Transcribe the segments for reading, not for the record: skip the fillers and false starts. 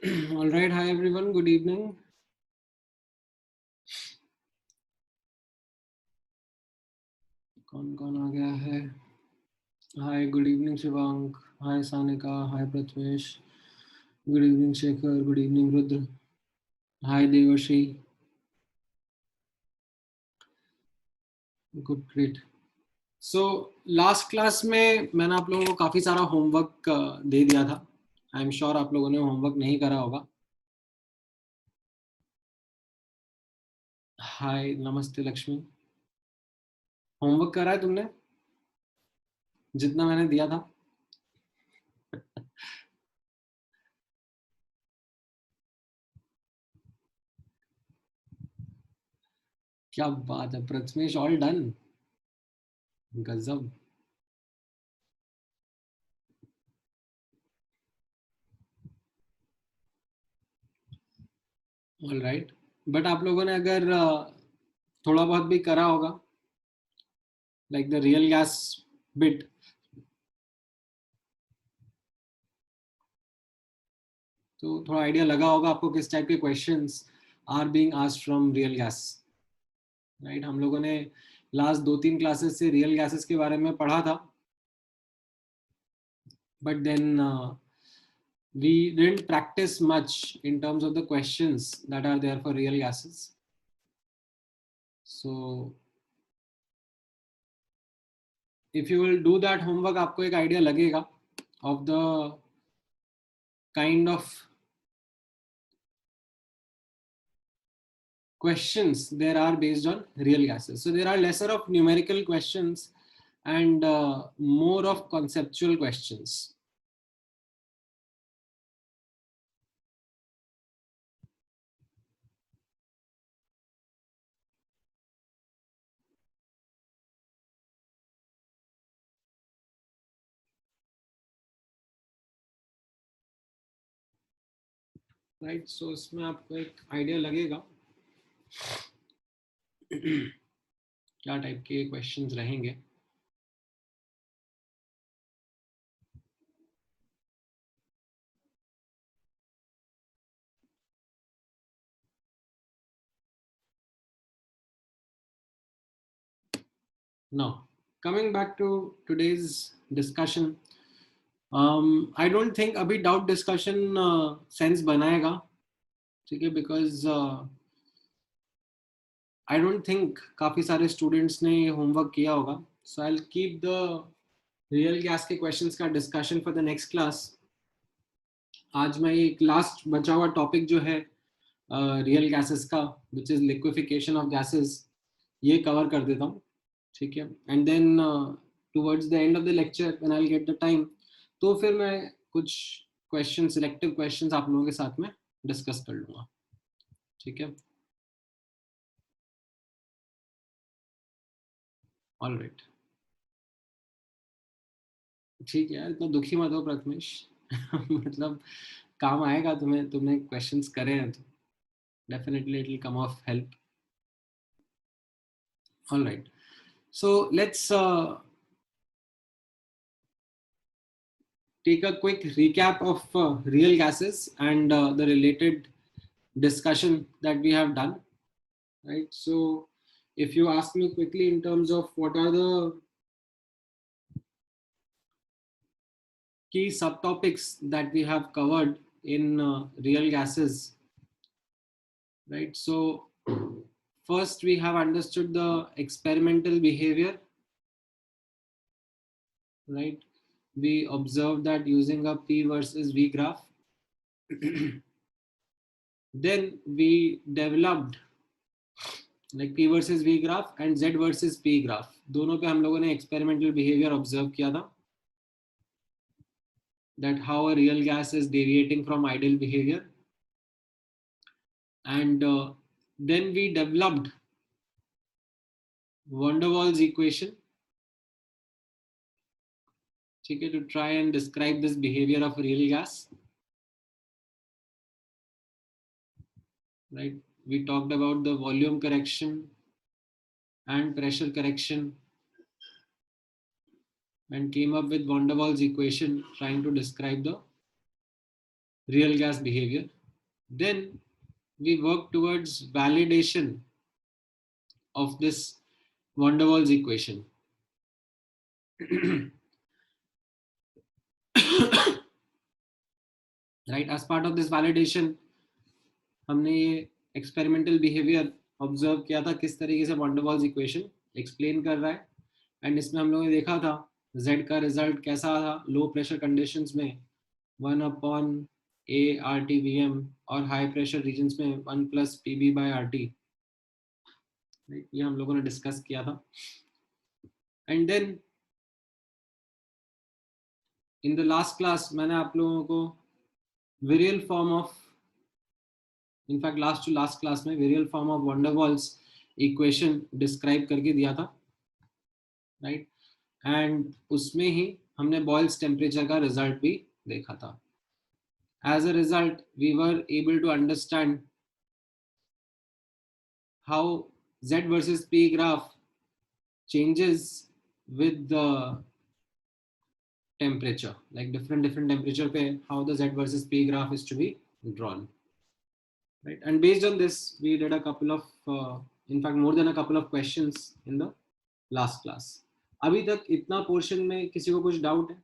All right, hi everyone, good evening. कौन कौन आ गया है? Hi, good evening Shivank. Hi Sanika. Hi Pratmesh. Good evening Shekhar. Good evening Rudra. Hi Devashi. Good, great. So last class में मैंने आप लोगों को काफी सारा होमवर्क दे दिया था. आई एम श्योर आप लोगों ने होमवर्क नहीं करा होगा. हाय, नमस्ते लक्ष्मी. होमवर्क करा है तुमने जितना मैंने दिया था? क्या बात है प्रथमेश, ऑल डन. गजब. All right. बट आप लोगों ने अगर थोड़ा बहुत भी करा होगा, like the real gas bit, तो थोड़ा आइडिया लगा होगा आपको किस टाइप के questions are being asked from real gas. Right, हम लोगों ने लास्ट 2-3 क्लासेस से रियल गैसेस के बारे में पढ़ा था, but then we didn't practice much in terms of the questions that are there for real gases. So if you will do that homework, आपको एक आइडिया लगेगा of the kind of questions there are based on real gases. So there are lesser of numerical questions and more of conceptual questions. Right, so इसमें आपको एक idea लगेगा क्या type के questions रहेंगे. Now, coming back to today's discussion, I don't think अभी doubt discussion sense बनाएगा, ठीक है, because I don't think काफी सारे students ने ये homework किया होगा. So I'll keep the real gas के questions का discussion for the next class. आज मैं एक last बचा हुआ topic जो है real gases का, which is liquefaction of gases, ये cover कर देता हूँ, ठीक है. And then towards the end of the lecture when I'll get the time, तो फिर मैं कुछ क्वेश्चन, सिलेक्टिव क्वेश्चंस आप लोगों के साथ में डिस्कस कर लूंगा, ठीक है. All right. ठीक है यार, इतना दुखी मत हो प्रथमेश. मतलब काम आएगा तुम्हें, तुमने क्वेश्चंस करे हैं तो definitely it will come of help. All right, so let's take a quick recap of real gases and the related discussion that we have done. Right, so if you ask me quickly in terms of what are the key subtopics that we have covered in real gases, right? So first we have understood the experimental behavior, right? We observed that using a P versus V graph. Then we developed like P versus V graph and Z versus P graph. दोनों पे हम लोगों ने experimental behavior observe किया था, that how a real gas is deviating from ideal behavior. And then we developed van der Waals equation, okay, to try and describe this behavior of real gas. Right, we talked about the volume correction and pressure correction and came up with van der Waals equation trying to describe the real gas behavior. Then we work towards validation of this van der Waals equation. Right, as part of this validation हमने ये experimental behavior observe किया था, किस तरीके से van der Waals equation explain कर रहा है. एंड इसमें हम लोगों ने देखा था Z का रिजल्ट कैसा था लो प्रेशर कंडीशंस में 1/A/RT/Vm और हाई प्रेशर रीजन्स में 1 + PB/RT. ये हम लोगों ने डिस्कस किया था. And then in the last class मैंने आप लोगों को virial form of, in fact last to last class में virial form of van der Waals equation describe करके दिया था, राइट. एंड उसमें ही हमने बॉयल्स टेम्परेचर का रिजल्ट भी देखा था. As a result, we were able to understand how Z versus P graph changes with the temperature, like different temperature pe how the Z versus P graph is to be drawn, right? And based on this, we did a couple of, in fact, more than a couple of questions in the last class. अभी तक इतना portion में किसी को कुछ doubt है?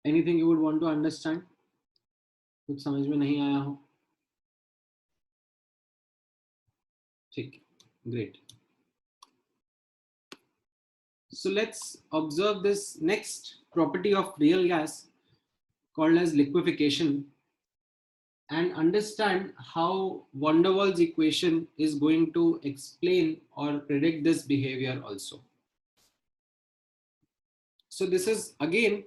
Anything you would want to understand? कुछ समझ में नहीं आया हो? ठीक, great. So let's observe this next property of real gas called as liquefaction and understand how van der Waals equation is going to explain or predict this behavior also. So this is again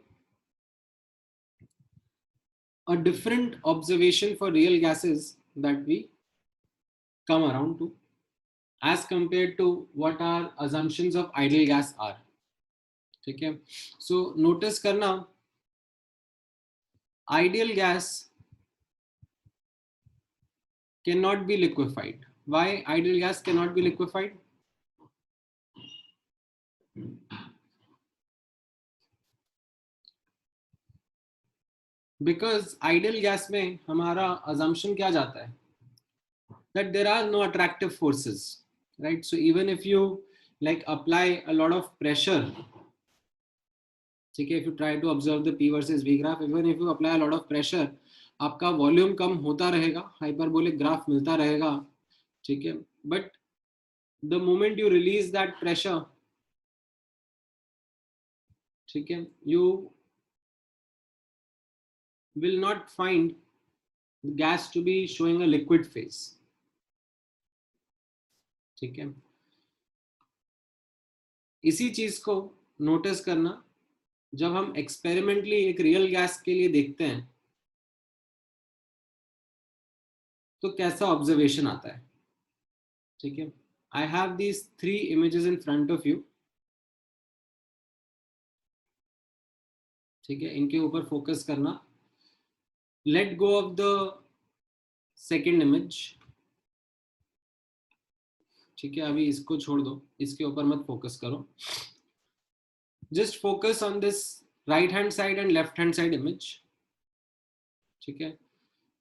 a different observation for real gases that we come around to as compared to what our assumptions of ideal gas are. Okay, so notice karna, ideal gas cannot be liquefied. Why ideal gas cannot be liquefied? Because ideal gas में हमारा assumption क्या जाता है? That there are no attractive forces, right? So even if you like apply a lot of pressure, okay, if you try to observe the P versus V graph, even if you apply a lot of pressure, आपका volume कम होता रहेगा, hyperbolic graph मिलता रहेगा, ठीक है. But the moment you release that pressure, ठीक है, you will not find gas to be showing a liquid phase, ठीक है. इसी चीज को नोटिस करना जब हम एक्सपेरिमेंटली एक रियल गैस के लिए देखते हैं तो कैसा ऑब्जर्वेशन आता है, ठीक है. I have these 3 images in front of you, ठीक है. इनके ऊपर फोकस करना. Let go of the second image, ठीक है. अभी इसको छोड़ दो, इसके ऊपर मत फोकस करो. Just focus on this right hand side and left hand side image, ठीक है.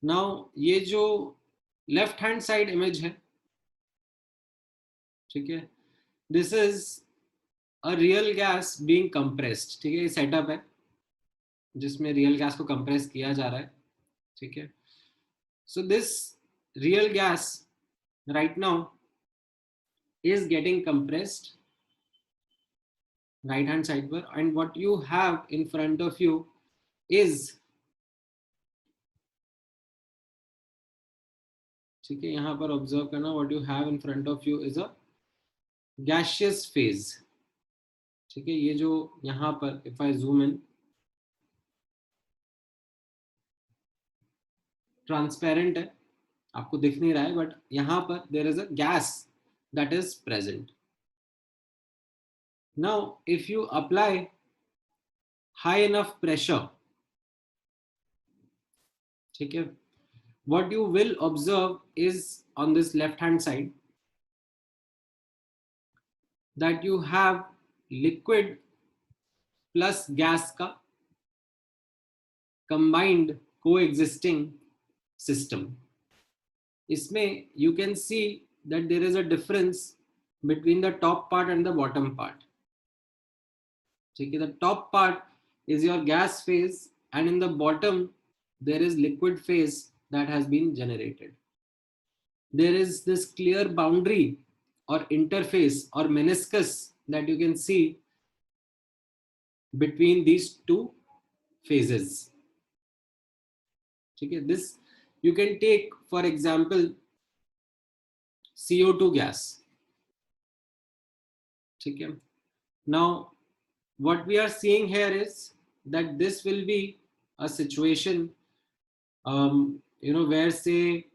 नाउ ये जो लेफ्ट हैंड साइड इमेज है, ठीक है, this is a real gas being compressed, ठीक है. ये सेटअप है जिसमें रियल गैस को कंप्रेस किया जा रहा है, ठीक है. So this real gas right now is getting compressed right hand side पर, and what you have in front of you is, ठीक है, यहां पर ऑब्जर्व करना, what you have in front of you is a gaseous phase, ठीक है. ये जो यहां पर if I zoom in, transparent है, आपको दिख नहीं रहा है, बट यहां पर there is a gas that is present. Now if you apply high enough pressure, ठीक है, what you will observe is on this left hand side that you have liquid plus gas का combined coexisting system. इसमें you can see that there is a difference between the top part and the bottom part. ठीक है, the top part is your gas phase and in the bottom there is liquid phase that has been generated. There is this clear boundary or interface or meniscus that you can see between these two phases. ठीक है, this you can take for example CO2 gas. ठीक है, now what we are seeing here is that this will be a situation where say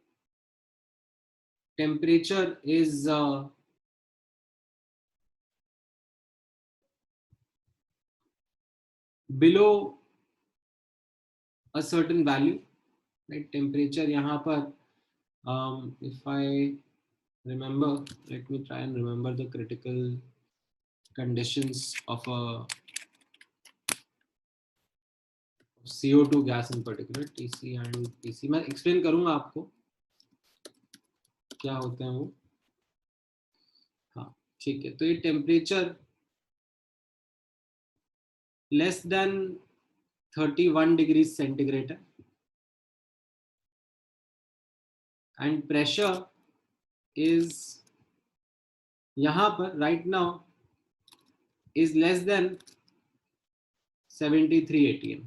temperature is below a certain value, right? Temperature यहाँ पर if I remember, let me try and remember the critical conditions of a CO2 gas in particular, TC and PC. मैं explain करूँगा आपको क्या होते हैं वो। हाँ ठीक है, तो ये temperature less than 31 degree centigrade है एंड प्रेशर इज यहाँ पर right now is less than 73 atm।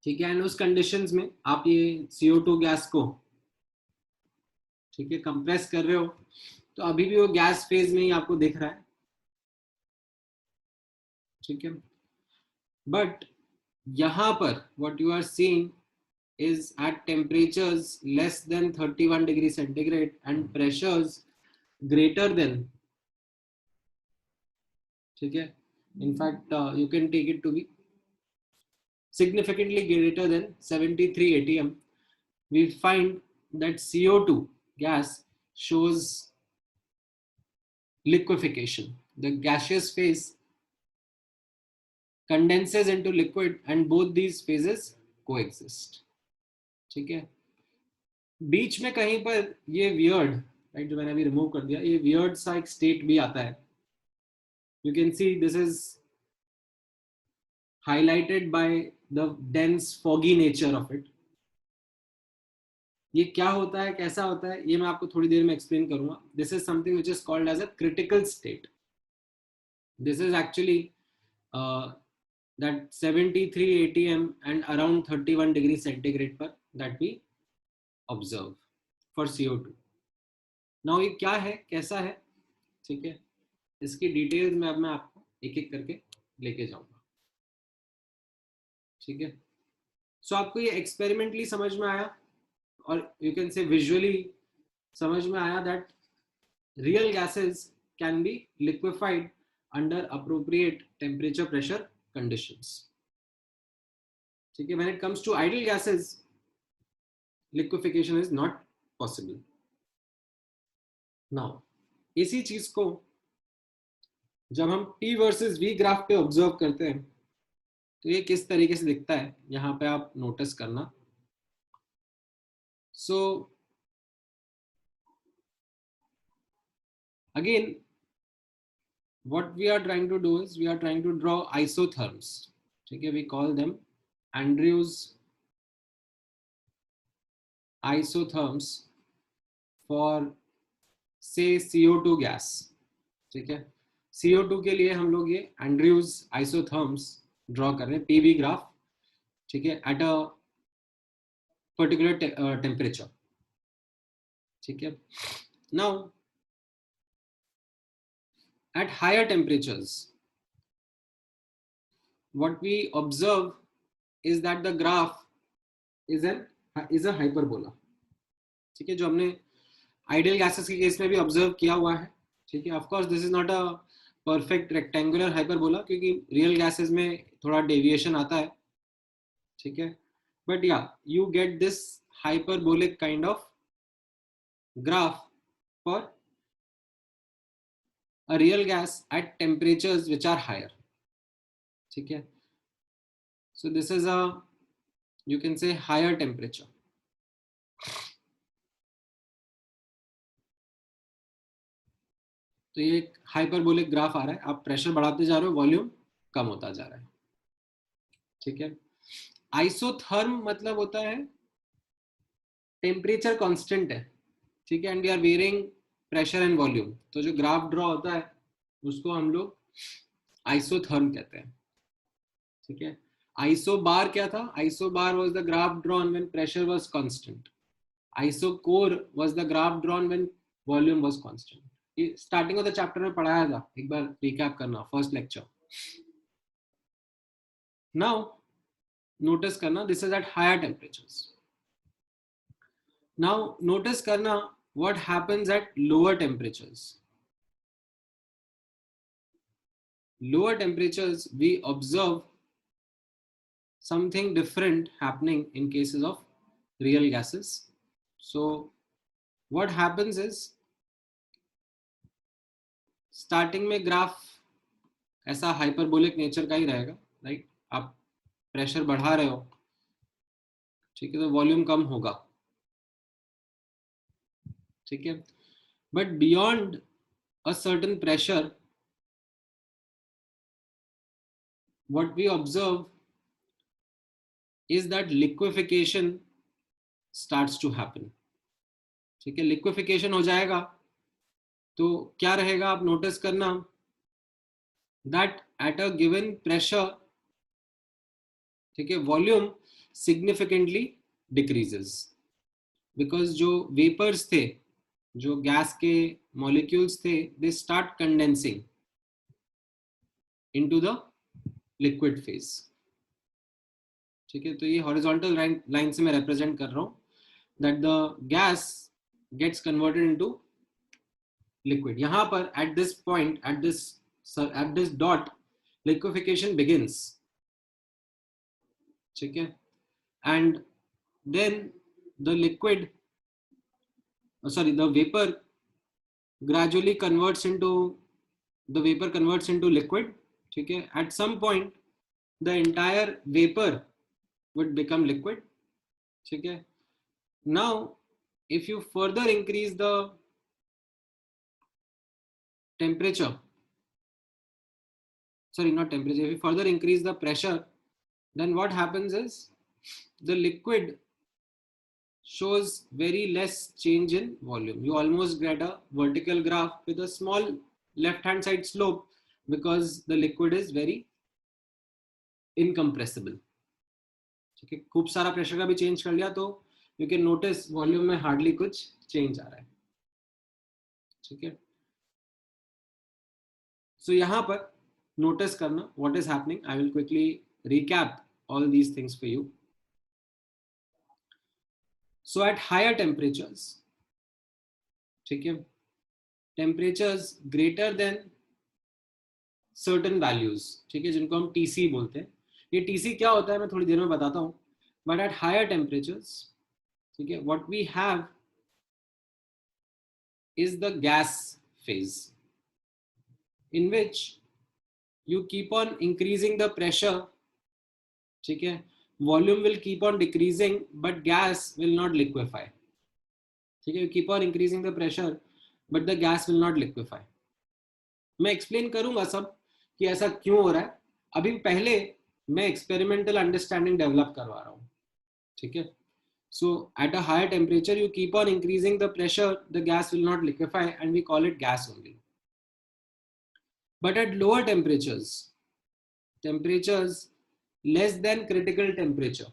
ठीक है, एंड उस कंडीशंस में आप ये CO2 गैस को ठीक है कंप्रेस कर रहे हो तो अभी भी वो गैस फेज में ही आपको दिख रहा है। ठीक है, बट यहाँ पर what you are seeing is at temperatures less than 31 degree centigrade and pressures greater than, ठीक है, in fact you can take it to be significantly greater than 73 atm, we find that CO2 gas shows liquefaction. The gaseous phase condenses into liquid and both these phases coexist। ठीक है, बीच में कहीं पर ये weird right जो मैंने अभी remove कर दिया, ये वियर्ड सा एक स्टेट भी आता है। You can see this is highlighted by the dense foggy nature of it. ये क्या होता है, कैसा होता है, ये मैं आपको थोड़ी देर में एक्सप्लेन करूंगा। This is something which is called as a critical state. This is actually that 73 atm and around 31 degree centigrade पर that we observe for CO2। now ये क्या है, कैसा है, ठीक है, इसकी डिटेल्स में अब मैं आपको एक एक करके लेके जाऊंगा। ठीक है, सो आपको ये एक्सपेरिमेंटली समझ में आया और यू कैन से विजुअली समझ में आया that real gases can be liquefied under appropriate temperature pressure conditions। ठीक है, when it comes to ideal gases liquefaction is not possible। now इसी चीज को जब हम T वर्सेस V ग्राफ पे ऑब्जर्व करते हैं तो ये किस तरीके से दिखता है, यहां पे आप नोटिस करना। So again what we are trying to do is we are trying to draw isotherms। ठीक है, we call them Andrews isotherms for say CO2 gas। ठीक है, CO2 के लिए हम लोग ये Andrews isotherms ड्रॉ कर रहे हैं, PV ग्राफ। ठीक है, एट अ पर्टिकुलर टेम्परेचर। ठीक है, now at higher temperatures what we observe is that the graph is a hyperbola। ठीक है, जो हमने आइडियल गैसेस के केस में भी ऑब्जर्व किया हुआ है। ठीक है, of course this is not a perfect rectangular hyperbola क्योंकि रियल गैसेस में थोड़ा डेविएशन आता है। ठीक है, बट या you get this hyperbolic kind of graph for a real gas at temperatures which are higher। ठीक है. So this is a, you can say, higher temperature. तो ये एक हाइपरबोलिक ग्राफ आ रहा है, आप प्रेशर बढ़ाते जा रहे हो, वॉल्यूम कम होता जा रहा है. ठीक है. आइसोथर्म मतलब होता है टेम्परेचर कांस्टेंट है. ठीक है. And we are varying pressure and volume. तो जो ग्राफ ड्रॉ होता है उसको हम लोग आइसोथर्म कहते हैं. ठीक है. आइसोबार क्या था? Isobar was the graph drawn when pressure was constant. Isochore was the graph drawn when volume was constant. ये स्टार्टिंग ऑफ द चैप्टर में पढ़ाया था, एक बार रिकैप करना, फर्स्ट लेक्चर. नाउ नोटिस करना, this is at higher temperatures. Now notice करना what happens at lower temperatures. Lower temperatures we observe something different happening in cases of real gases. So what happens is, starting में graph ऐसा hyperbolic nature का ही रहेगा, right. आप pressure बढ़ा रहे हो, ठीक है, तो वॉल्यूम कम होगा. ठीक है. But beyond a certain pressure what we observe is that liquefaction starts to happen. ठीक है. liquefaction हो जाएगा तो क्या रहेगा, आप नोटिस करना, that at a given pressure, ठीक है, वॉल्यूम significantly decreases because जो वेपर्स थे, जो गैस के मॉलिक्यूल्स थे, they start condensing into the liquid phase. ठीक है. तो ये हॉरिजॉन्टल लाइन से मैं रिप्रेजेंट कर रहा हूं that the gas gets converted into liquid. यहां पर at this point, at this dot, liquefaction begins. ठीक है. And then the liquid, sorry, the vapor gradually converts into liquid. ठीक है. At some point the entire vapor would become liquid. ठीक है. Now if you further increase the temperature, sorry, not temperature, if you further increase the pressure, then what happens is the liquid shows very less change in volume. You almost get a vertical graph with a small left hand side slope because the liquid is very incompressible. ठीक है. खूब सारा pressure का भी change कर लिया तो you can notice volume में हार्डली कुछ चेंज आ रहा है. ठीक है. सो यहां पर नोटिस करना what is happening. I will quickly recap all these things for you. So at higher temperatures, ठीक है, temperatures greater than certain values, ठीक है, जिनको हम टीसी बोलते हैं. ये टीसी क्या होता है मैं थोड़ी देर में बताता हूं. बट एट हायर टेम्परेचर्स, ठीक है, what we have is the gas phase in which you keep on increasing the pressure. ठीक है. Volume will keep on decreasing but gas will not liquefy. ठीक है. You keep on increasing the pressure but the gas will not liquefy. मैं explain करूंगा सब कि ऐसा क्यों हो रहा है. अभी पहले मैं एक्सपेरिमेंटल अंडरस्टैंडिंग डेवलप करवा रहा हूं. ठीक है. So at a higher temperature you keep on increasing the pressure, the gas will not liquefy and we call it gas only. But at lower temperatures less than critical temperature,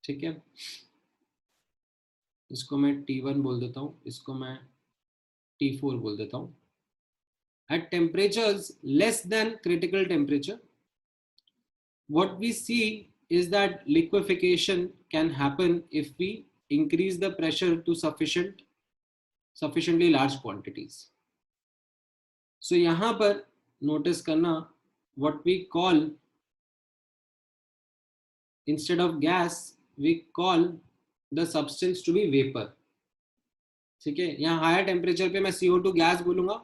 ठीक है, इसको मैं T1 बोल देता हूं, इसको मैं T4 बोल देता हूं. At temperatures less than critical temperature, what we see is that liquefaction can happen if we increase the pressure to sufficiently large quantities. So यहाँ पर notice करना, what we call, instead of gas we call the substance to be vapor. ठीक है. यहाँ higher temperature पे मैं CO2 gas बोलूंगा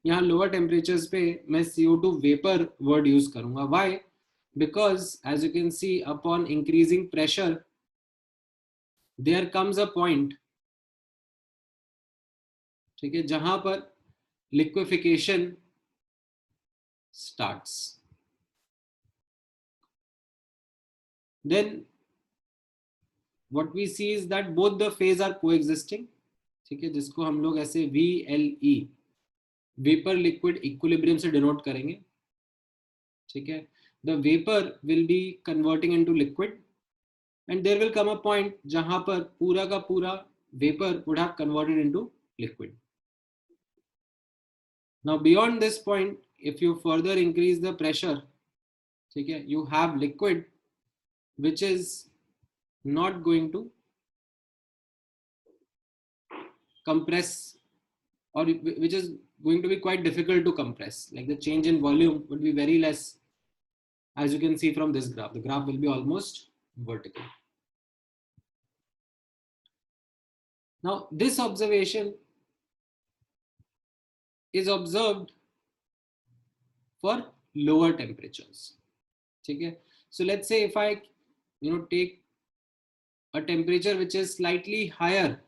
यहाँ लोअर टेम्परेचर्स पे मैं CO2 वेपर वर्ड यूज करूंगा. Why? Because as you can see upon increasing pressure there comes a point, ठीक है, जहां पर liquefaction starts. Then what we see is that both the phase are coexisting, ठीक है, जिसको हम लोग ऐसे VLE वेपर लिक्विड इक्विलिब्रियम से डिनोट करेंगे. ठीक है, the vapour will be converting into liquid and there will come a point जहां पर पूरा का पूरा vapor would have converted into liquid. Now beyond this point, if you further increase the pressure, ठीक है, you have liquid which is not going to compress, or which is going to be quite difficult to compress. Like the change in volume would be very less, as you can see from this graph. The graph will be almost vertical. Now this observation is observed for lower temperatures. ठीक है, so let's say if I take a temperature which is slightly higher,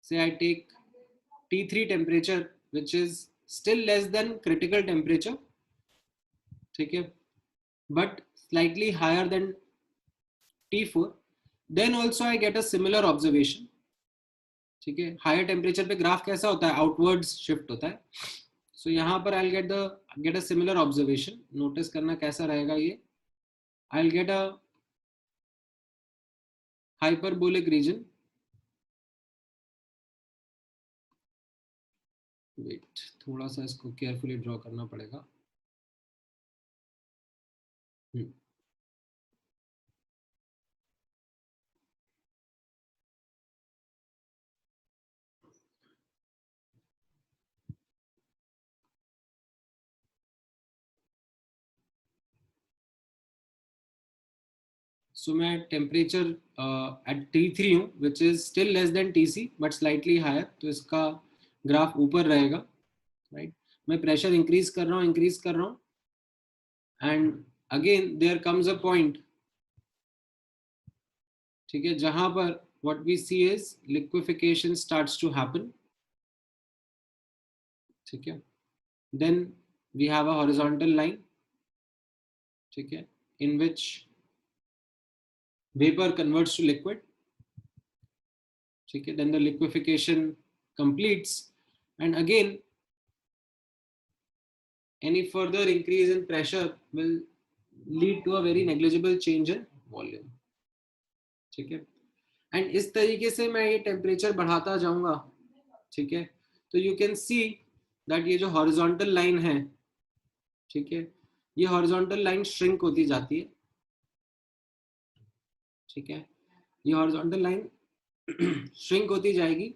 say I take T3 temperature which is still less than critical temperature, ठीक है, but slightly higher than T4, then also I get a similar observation. ठीक है, higher temperature पे graph कैसा होता है, outwards shift होता है. सो यहाँ पर I get a similar observation. Notice करना कैसा रहेगा ये. I get a hyperbolic region. Wait, थोड़ा सा इसको केयरफुली ड्रॉ करना पड़ेगा. सो मैं टेम्परेचर एट T3 हूँ which is still less than TC but slightly higher, तो इसका ग्राफ ऊपर रहेगा, राइट. मैं प्रेशर इंक्रीज कर रहा हूँ and again there comes a point, ठीक है, जहां पर what we see is liquefaction starts to happen. ठीक है, then we have a horizontal line, ठीक है, इन विच vapor converts to liquid. Okay, then the liquefaction completes, and again any further increase in pressure will lead to a very negligible change in volume. ठीक है, and इस तरीके से मैं ये temperature बढ़ाता जाऊंगा. ठीक है, तो यू कैन सी दैट ये जो हॉरिजॉन्टल लाइन है, ठीक है, ये हॉरिजॉन्टल लाइन श्रिंक होती जाती है. ठीक है, ये हॉरिजॉन्टल लाइन श्रिंक होती जाएगी.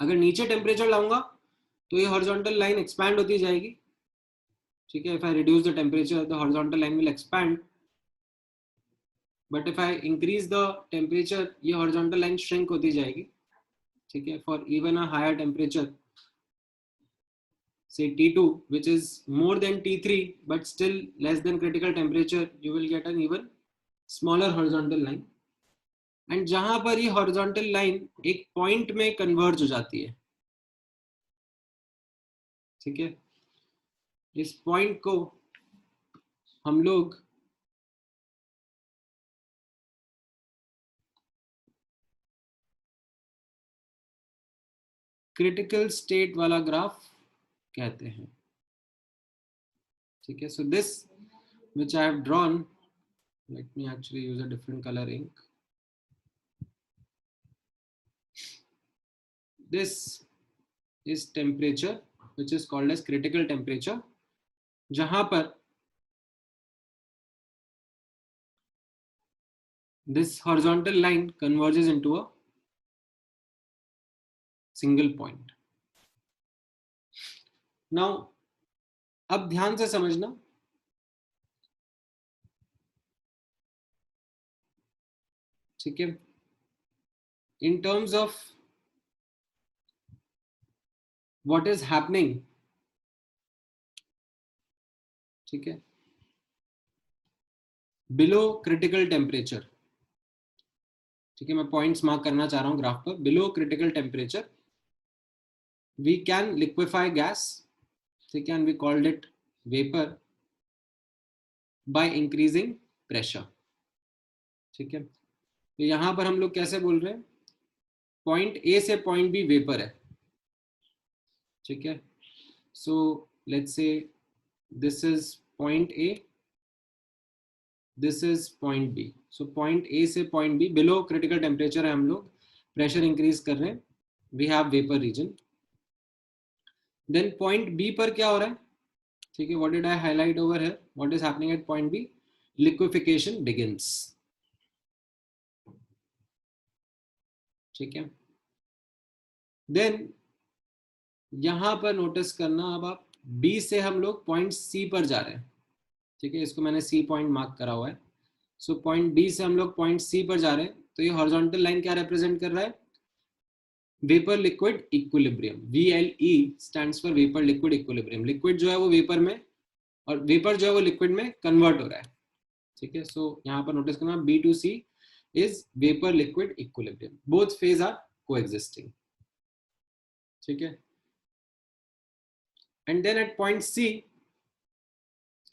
अगर नीचे टेम्परेचर लाऊंगा तो ये हॉरिजॉन्टल लाइन एक्सपैंड होती जाएगी. ठीक है, if I reduce the temperature the horizontal line will expand, but if I increase the temperature ये हॉरिजॉन्टल लाइन श्रिंक होती जाएगी. ठीक है, for even a higher temperature, say T2 which is more than T3 but still less than critical temperature, you will get an even smaller horizontal line. And जहां पर ये horizontal line एक point में converge हो जाती है. ठीक है, इस पॉइंट को हम लोग क्रिटिकल स्टेट वाला ग्राफ कहते हैं. ठीक है, so this which I have drawn, let me actually use a different color ink. This is temperature which is called as critical temperature, जहां पर this horizontal line converges into a single point. Now अब ध्यान से समझना. ठीक है, in terms of what is happening, ठीक है, below critical temperature, ठीक है, मैं पॉइंट्स मार्क करना चाह रहा हूं ग्राफ पर. below critical temperature we can liquefy gas, ठीक है, and we called it vapor by increasing pressure, ठीक है. तो यहां पर हम लोग कैसे बोल रहे हैं, पॉइंट ए से पॉइंट बी वेपर है, ठीक है. So let's say this is point A, this is point B. So point A से point B below critical temperature है, हम लोग प्रेशर इंक्रीज कर रहे हैं, we have vapour region. Then point B पर क्या हो रहा है, ठीक है, what did I highlight over here, what is happening at point B, liquefaction begins, ठीक है. देन यहां पर नोटिस करना, अब आप बी से हम लोग पॉइंट सी पर जा रहे हैं, ठीक है, इसको मैंने सी पॉइंट मार्क करा हुआ है. सो पॉइंट बी से हम लोग पॉइंट सी पर जा रहे हैं, तो ये हॉरिजॉन्टल लाइन क्या रिप्रेजेंट कर रहा है, vapour liquid equilibrium. VLE stands for vapour liquid equilibrium. Liquid जो है वो वेपर में, और वेपर जो है वो लिक्विड में कन्वर्ट हो रहा है, ठीक है. सो यहाँ पर नोटिस करना, B2C is vapour liquid equilibrium, both phase are coexisting, ठीक है. And then at point C,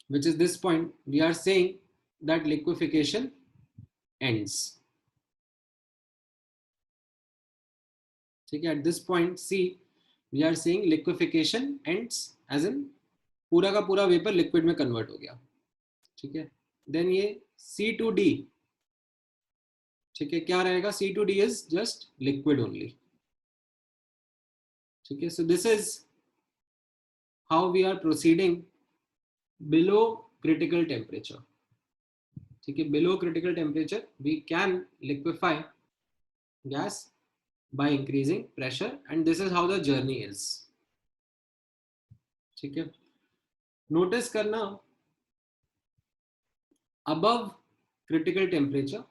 which is this point, we are saying that liquefaction ends, ठीक है. at this point C we are saying liquefaction ends, as in पूरा का पूरा vapour liquid में convert हो गया, ठीक है. देन ये C2D, ठीक है, क्या रहेगा, C2D is just liquid only, ठीक है. So this is how we are proceeding below critical temperature, ठीक है. Below critical temperature we can liquefy gas by increasing pressure, and this is how the journey is, ठीक है. Notice करना, above critical temperature,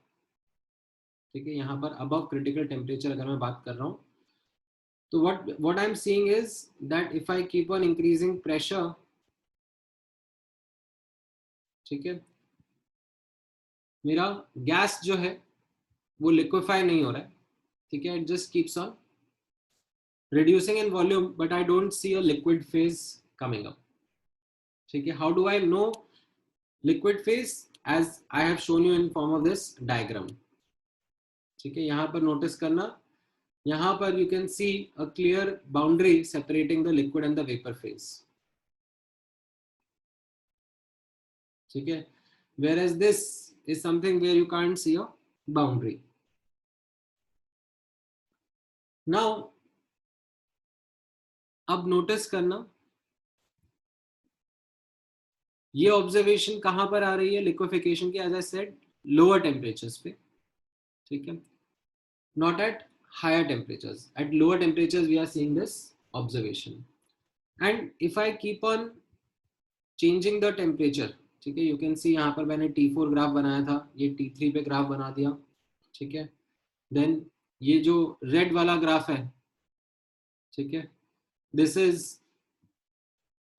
ठीक है, यहां पर above critical temperature अगर मैं बात कर रहा हूं, तो what I'm seeing is that if I keep on increasing pressure, ठीक है, मेरा गैस जो है वो लिक्विफाई नहीं हो रहा है, ठीक है. it just keeps on reducing in volume, but I don't see a liquid phase coming up, ठीक है. how do I know liquid phase, as I have shown you in form of this diagram, ठीक है. यहां पर notice करना, यहां पर you can see a clear boundary separating the liquid and the vapor phase, ठीक है. whereas this is something where you can't see a boundary. now अब नोटिस करना, ये ऑब्जर्वेशन कहां पर आ रही है लिक्विफिकेशन की, as I said lower temperatures पे, ठीक है, not at higher temperatures. At lower temperatures we are seeing this observation. And if I keep on changing the temperature, ठीक है, you can see यहाँ पर मैंने T4 ग्राफ बनाया था, ये T3 पे ग्राफ बना दिया, ठीक है. then ये जो रेड वाला ग्राफ है, ठीक है, this is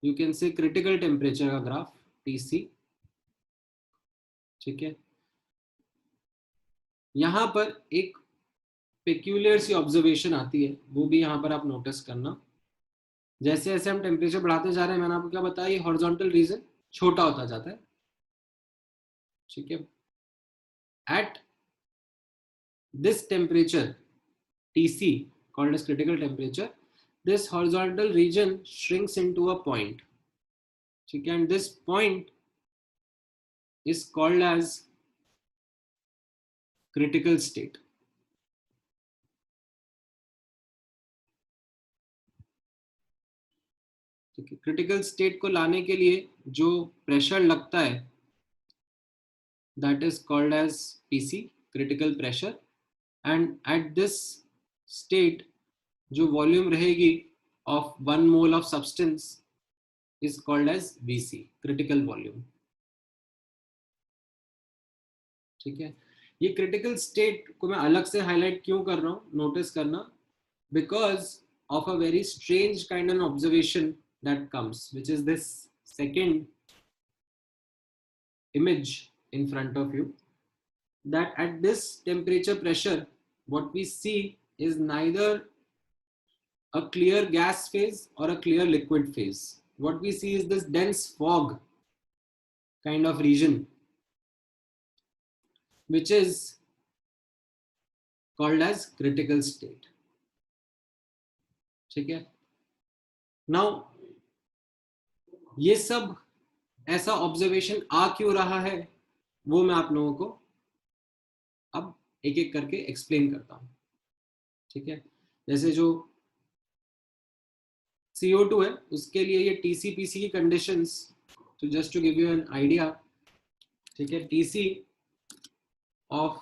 you can say critical temperature का ग्राफ TC, ठीक है. यहाँ पर एक पेक्यूलियर सी ऑब्जर्वेशन आती है, वो भी यहाँ पर आप नोटिस करना. जैसे जैसे हम टेम्परेचर बढ़ाते जा रहे हैं, मैंने आपको क्या बताया, ये हॉरिजॉन्टल रीजन छोटा होता जाता है, ठीक है. At this temperature TC called as critical temperature, this horizontal region shrinks into a point, ठीक है, and this point is called as critical state, ठीक है. क्रिटिकल स्टेट को लाने के लिए जो प्रेशर लगता है, that is called as PC, critical pressure, and at this state जो वॉल्यूम रहेगी of 1 mole of substance is called as VC, critical volume, ठीक है. ये क्रिटिकल स्टेट को मैं अलग से हाईलाइट क्यों कर रहा हूं, नोटिस करना, because of a very strange kind of observation that comes, which is this second image in front of you, that at this temperature pressure, what we see is neither a clear gas phase or a clear liquid phase. What we see is this dense fog kind of region, which is called as critical state. ठीक है? Now, ये सब ऐसा observation आ क्यों रहा है, वो मैं आप लोगों को अब एक एक करके एक्सप्लेन करता हूं. ठीक है? जैसे जो CO2 है, उसके लिए ये TC-PC की कंडीशंस, तो just to give you an idea, ठीक है, TC of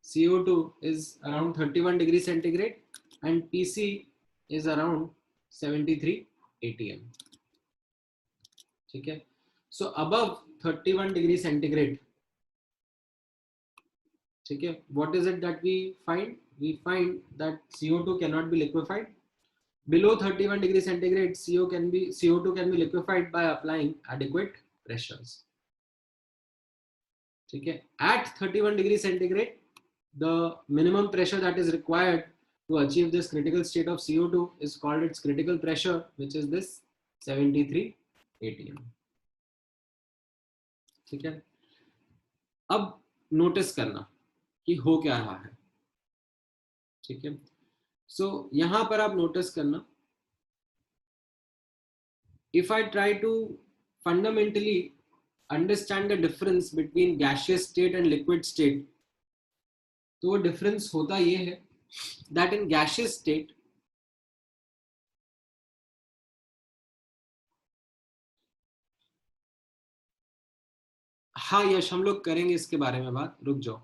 CO2 is around 31 degree centigrade and PC is around 73 atm. ठीक है? So above 31 degree centigrade, ठीक है, what is it that we find? We find that CO2 cannot be liquefied. Below 31 degree centigrade, CO2 can be liquefied by applying adequate pressures. ठीक है? At 31 degree centigrade, the minimum pressure that is required to achieve this critical state of CO2 is called its critical pressure, which is this 73 atm. ठीक है? अब notice करना कि हो क्या रहा है. ठीक है? सो यहां पर आप नोटिस करना, if I try to fundamentally understand the difference between gaseous state and liquid state, तो वो डिफरेंस होता ये है that in gaseous state, हाँ यश, हम लोग करेंगे इसके बारे में बात, रुक जाओ.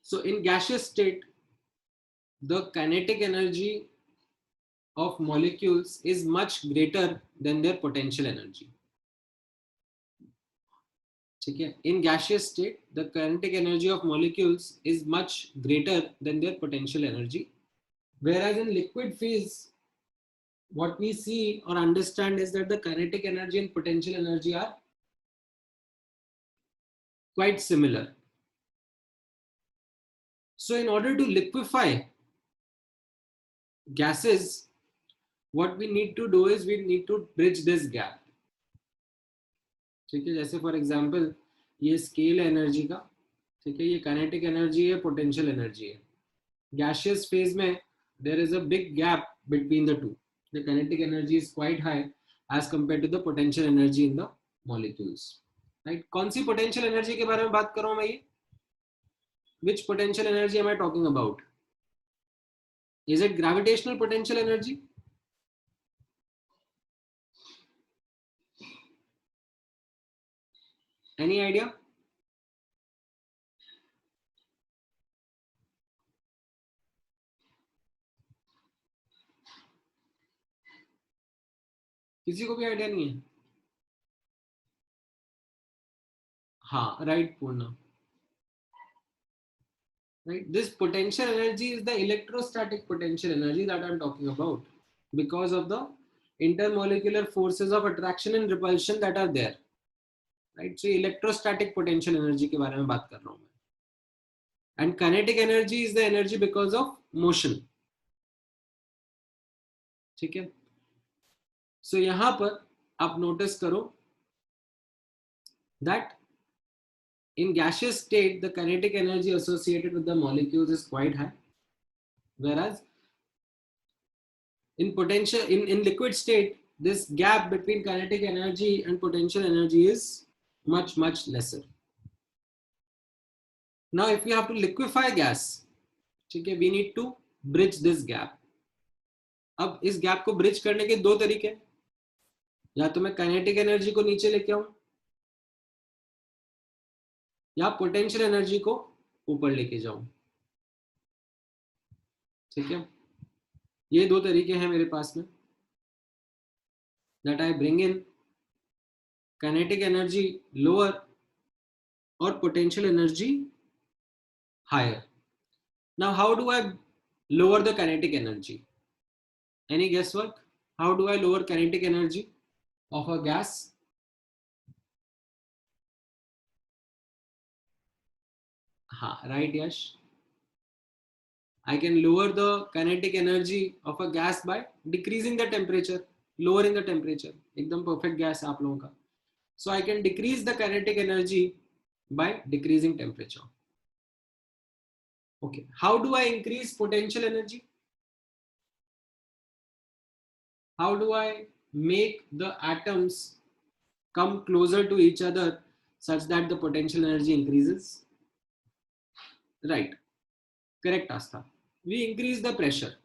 So in gaseous state, the kinetic energy of molecules is much greater than their potential energy. ठीक है? In gaseous state, the kinetic energy of molecules is much greater than their potential energy, whereas in liquid phase, what we see or understand is that the kinetic energy and potential energy are quite similar. So in order to liquefy gases, what we need to do is we need to bridge this gap. ठीक है? जैसे for example ये scale है energy का, ठीक है, ये kinetic energy है, पोटेंशियल एनर्जी है. गैसियस फेज में there is a big gap between the two. The kinetic energy is quite high as compare to the potential energy in the molecules. Right? कौन सी potential energy के बारे में बात कर रहा हूं मैं? ये which potential energy am I talking about? Is it gravitational potential energy? Any idea? किसी को भी आइडिया नहीं है? हाँ, right Purna. Right? This potential energy is the electrostatic potential energy that I'm talking about, because of the intermolecular forces of attraction and repulsion that are there. Right? So electrostatic potential energy के बारे में बात कर रहा हूँ मैं. And kinetic energy is the energy because of motion. ठीक है? So यहाँ पर आप notice करो that in gaseous state, the kinetic energy associated with the molecules is quite high, whereas in liquid state, this gap between kinetic energy and potential energy is much lesser. Now, if we have to liquefy gas, okay, we need to bridge this gap. अब इस gap को bridge करने के दो तरीके, या तो मैं काइनेटिक एनर्जी को नीचे लेके आऊं या पोटेंशियल एनर्जी को ऊपर लेके जाऊं. ठीक है? ये दो तरीके हैं मेरे पास में, that I bring in kinetic energy lower और potential energy higher. Now, how do I lower the kinetic energy? Any guesswork? How do I lower kinetic energy of a gas? Right, Yash. I can lower the kinetic energy of a gas by decreasing the temperature, lowering the temperature. एकदम perfect gas आप लोगों का. So I can decrease the kinetic energy by decreasing temperature. Okay. How do I increase potential energy? How do I make the atoms come closer to each other such that the potential energy increases? Right. Correct, Astha. We increase the pressure.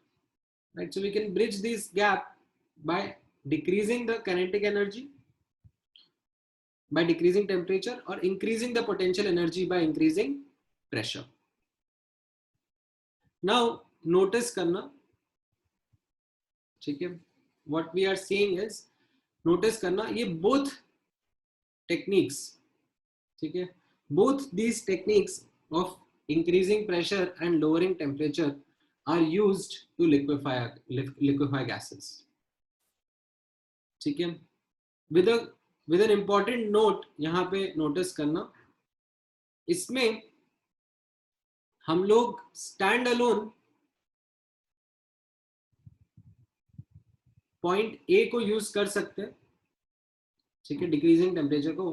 Right. So we can bridge this gap by decreasing the kinetic energy, by decreasing temperature, or increasing the potential energy by increasing pressure. Now notice करना, ठीक है? What we are seeing is, notice करना, ये both techniques, ठीक है? Both these techniques of increasing pressure and lowering temperature are used to liquefy gases. ठीक है? With an important note यहाँ पे notice करना, इसमें हम लोग stand alone पॉइंट ए को यूज कर सकते हैं, ठीक है, डिक्रीजिंग टेम्परेचर को,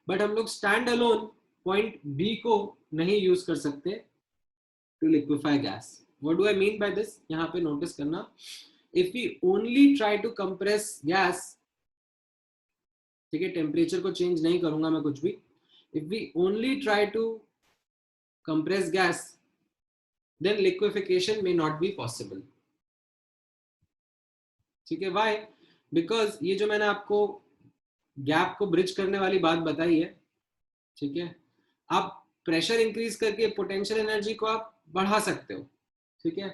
बट हम लोग स्टैंड अलोन पॉइंट बी को नहीं यूज कर सकते to liquefy gas. What do I mean by this? यहाँ पे नोटिस करना, if we only try to compress gas, ठीक है, टेम्परेचर को चेंज नहीं करूंगा मैं कुछ भी, if we only try to compress gas, then liquefication may not be possible. ठीक है, व्हाई? बिकॉज ये जो मैंने आपको गैप को ब्रिज करने वाली बात बताई है, ठीक है, आप प्रेशर इंक्रीज करके पोटेंशियल एनर्जी को आप बढ़ा सकते हो, ठीक है,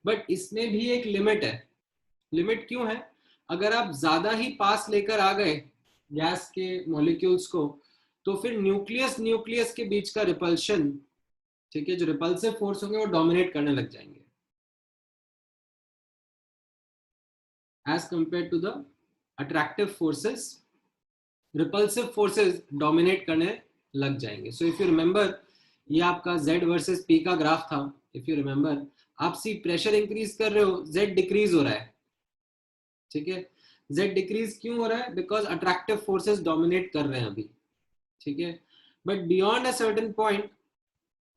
बट इसमें भी एक लिमिट है. लिमिट क्यों है? अगर आप ज्यादा ही पास लेकर आ गए गैस के मॉलिक्यूल्स को, तो फिर न्यूक्लियस के बीच का रिपल्शन, ठीक है, जो रिपल्सिव फोर्स होंगे वो डोमिनेट करने लग जाएंगे as compared to the attractive forces. Repulsive forces dominate करने लग जाएंगे. सो इफ यू रिमेंबर, ये आपका Z वर्सेस P का ग्राफ था. इफ यू रिमेंबर, आप सी प्रेशर इंक्रीज कर रहे हो, Z डिक्रीज हो रहा है, ठीक है. Z डिक्रीज क्यों हो रहा है? बिकॉज अट्रैक्टिव फोर्सेस डोमिनेट कर रहे हैं अभी, ठीक है. But beyond a certain point,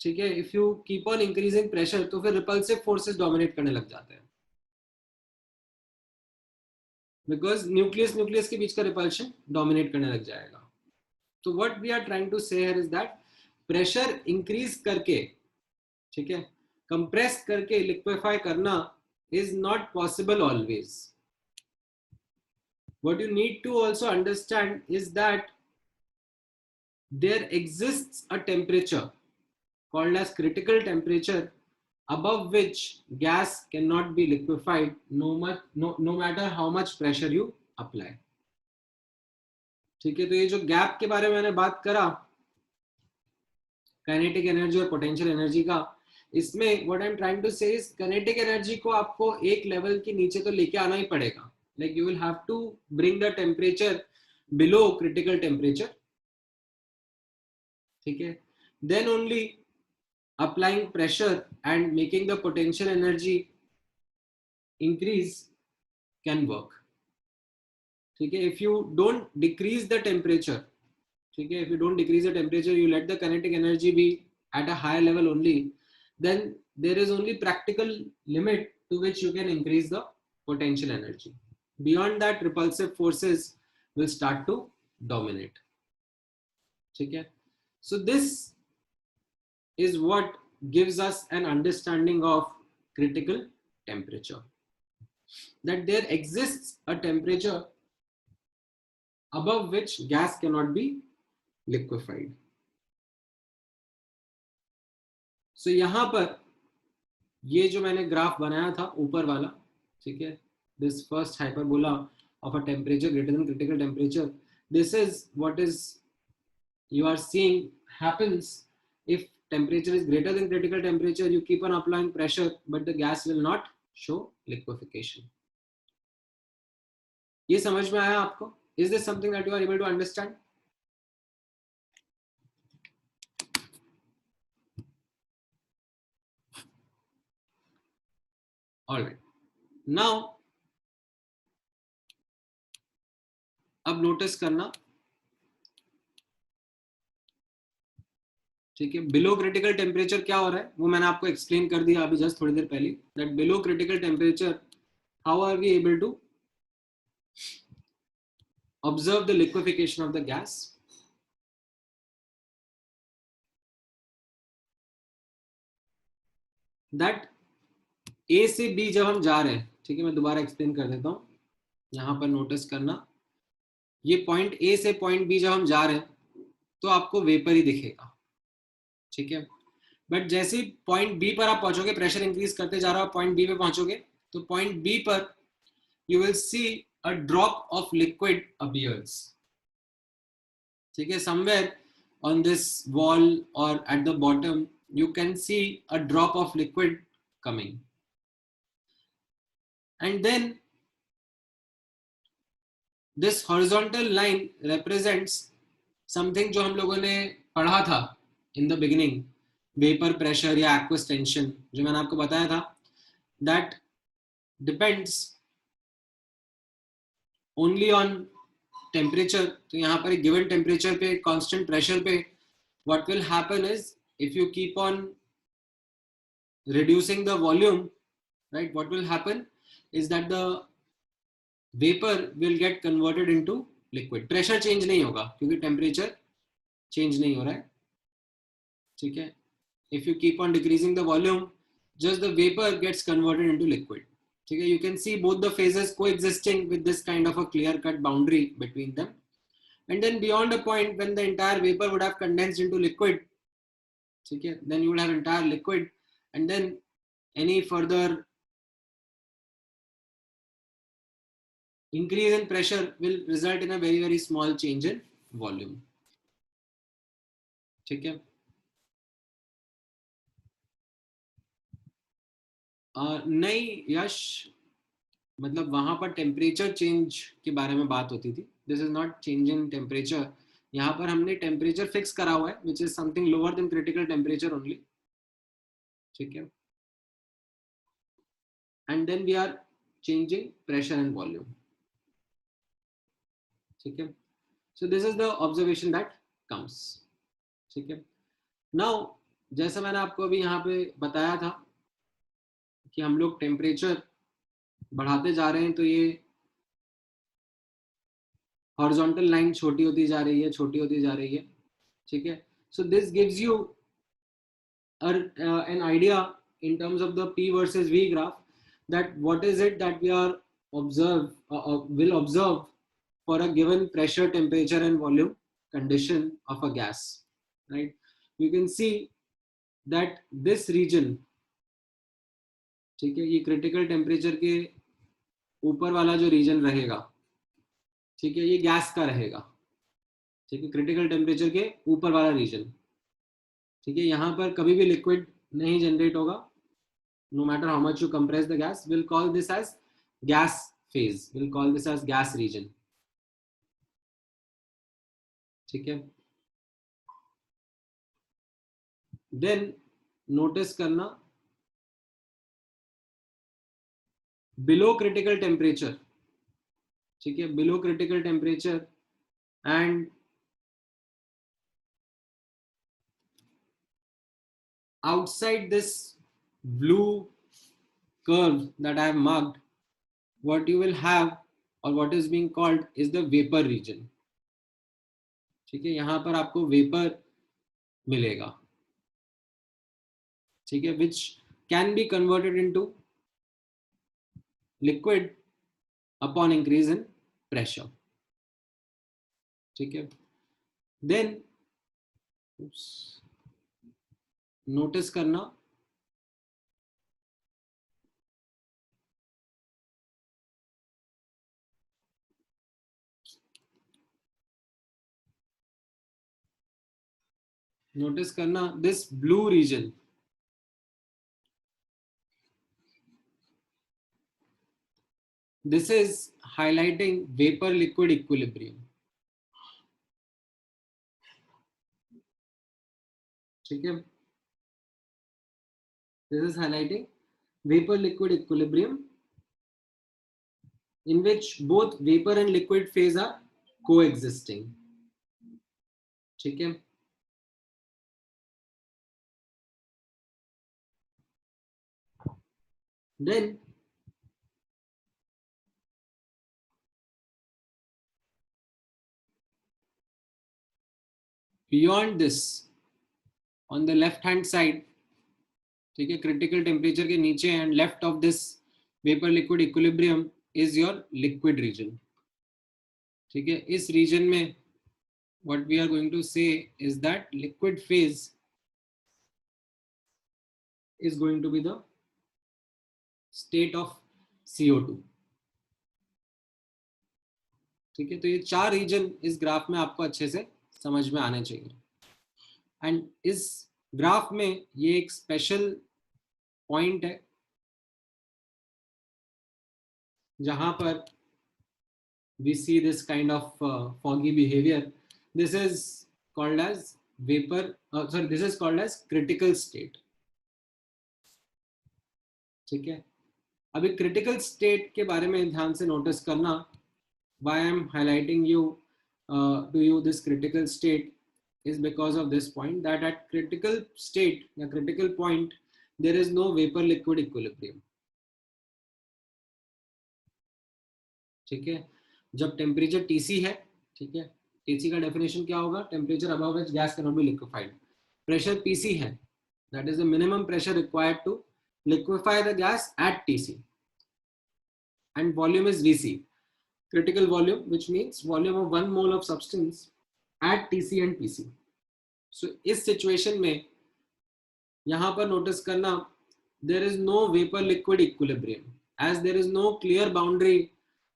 ठीक है, if you keep on increasing pressure, तो फिर रिपल्सिव फोर्सेस डोमिनेट करने लग जाते हैं, बिकॉज न्यूक्लियस के बीच का रिपल्शन डोमिनेट करने लग जाएगा. तो what we are trying to say here is that pressure increase करके, ठीक है, कंप्रेस करके लिक्विफाई करना is not possible always. What you need to also understand is that there exists a temperature called as critical temperature above which gas cannot be liquefied no matter how much pressure you apply. ठीक है, तो ये जो gap के बारे में मैंने बात करा, काइनेटिक एनर्जी और पोटेंशियल एनर्जी का, इसमें what I am trying to say is kinetic energy को आपको एक लेवल के नीचे तो लेके आना ही पड़ेगा. Like you will have to bring the temperature below critical temperature, ठीक है, then only applying pressure and making the potential energy increase can work. ठीक है, if you don't decrease the temperature, ठीक है, if you don't decrease the temperature, you let the kinetic energy be at a higher level only, then there is only practical limit to which you can increase the potential energy. Beyond that, repulsive forces will start to dominate. ठीक है, so this is what gives us an understanding of critical temperature, that there exists a temperature above which gas cannot be liquefied. So यहाँ पर ये जो मैंने graph बनाया था ऊपर वाला, ठीक है, this first hyperbola of a temperature greater than critical temperature, this is what is you are seeing happens if temperature is greater than critical temperature, you keep on applying pressure, but the gas will not show liquefaction. ये समझ में आया आपको? Is this something that you are able to understand? All right. Now, अब notice करना, ठीक है, below critical temperature क्या हो रहा है वो मैंने आपको एक्सप्लेन कर दिया अभी जस्ट थोड़ी देर पहले, that below critical temperature how are we able to observe the liquefaction of the gas. That A से बी जब हम जा रहे हैं, ठीक है, मैं दोबारा एक्सप्लेन कर देता हूं, यहां पर नोटिस करना, ये पॉइंट ए से पॉइंट बी जब हम जा रहे हैं तो आपको वेपर ही दिखेगा, ठीक है, बट जैसे पॉइंट बी पर आप पहुंचोगे, प्रेशर इंक्रीज करते जा रहा हो, पॉइंट बी पे पहुंचोगे, तो पॉइंट बी पर you will see a drop of liquid appears, ठीक है, समवेयर ऑन दिस वॉल और at the bottom you can see a drop of liquid coming, and then this horizontal line represents something जो हम लोगों ने पढ़ा था in the beginning, vapor pressure या aqueous tension, जो मैंने आपको बताया था, that depends only on temperature. तो यहाँ पर given temperature पे, constant pressure पे, what will happen is if you keep on reducing the volume, right, what will happen is that the vapor will get converted into liquid. pressure change नहीं होगा क्योंकि temperature change नहीं हो रहा है, ठीक है. if you keep on decreasing the volume, just the vapor gets converted into liquid, ठीक है. you can see both the phases coexisting with this kind of a clear cut boundary between them, and then beyond a point when the entire vapor would have condensed into liquid, ठीक है, then you would have entire liquid, and then any further increase in pressure will result in a very very small change in volume, ठीक है. नहीं यश, मतलब वहां पर temperature change के बारे में बात होती थी. This is not change in temperature. यहाँ पर हमने टेम्परेचर फिक्स करा हुआ है which is something lower than critical temperature only, ठीक है, and then we are changing pressure and volume, ठीक है. So this is the observation that comes, ठीक है. नाउ जैसा मैंने आपको अभी यहाँ पे बताया था कि हम लोग टेम्परेचर बढ़ाते जा रहे हैं तो ये हॉरिजॉन्टल लाइन छोटी होती जा रही है, छोटी होती जा रही है, ठीक है. So this gives you an idea in terms of the P versus V graph, that what is it that we are will observe for a given pressure, temperature and volume condition of a gas, right. You can see that this region, ठीक है, ये critical temperature के ऊपर वाला जो reason रहेगा, ठीक है, ये गैस का रहेगा, ठीक है, क्रिटिकल टेम्परेचर के ऊपर वाला रीजन, ठीक है. यहाँ पर कभी भी लिक्विड नहीं जनरेट होगा, no matter how much you compress the gas. We'll call this as gas phase, we'll call this as gas region, ठीक है. Then notice करना, below critical temperature, ठीक है, below critical temperature and outside this blue curve that I have marked, what you will have or what is being called is the vapor region, ठीक है. यहाँ पर आपको वेपर मिलेगा, ठीक है, which can be converted into liquid upon increase in pressure, ठीक है. Then नोटिस करना, नोटिस करना this blue region, this is highlighting vapour liquid equilibrium. ठीक है, this is highlighting vapor liquid equilibrium in which both vapor and liquid phase are coexisting. ठीक है, then beyond this on the left hand side, ठीक है, critical temperature के नीचे and left of this vapour liquid equilibrium is your liquid region. ठीक है, इस reason में what we are going to say is that liquid phase is going to be the state of CO2. ठीक है, तो ये चार रीजन इस ग्राफ में आपको अच्छे से समझ में आने चाहिए. एंड इस ग्राफ में ये एक स्पेशल पॉइंट है जहां पर we see this kind of foggy behavior. This is called as vapor, this is called as critical state. ठीक है, अभी critical state के बारे में ध्यान से नोटिस करना. Why I am highlighting to you this critical state is because of this point, that at critical state या critical point there is no vapor liquid equilibrium. ठीक है, जब टेम्परेचर Tc है, ठीक है, Tc का डेफिनेशन क्या होगा? Temperature above which gas can not be liquefied. Pressure Pc है, that is the minimum pressure required to liquefy the gas at Tc, and volume is Vc, critical volume, which means volume of 1 mole of substance at Tc and Pc. So इस situation में यहाँ पर notice करना, there is no vapor liquid equilibrium, as there is no clear boundary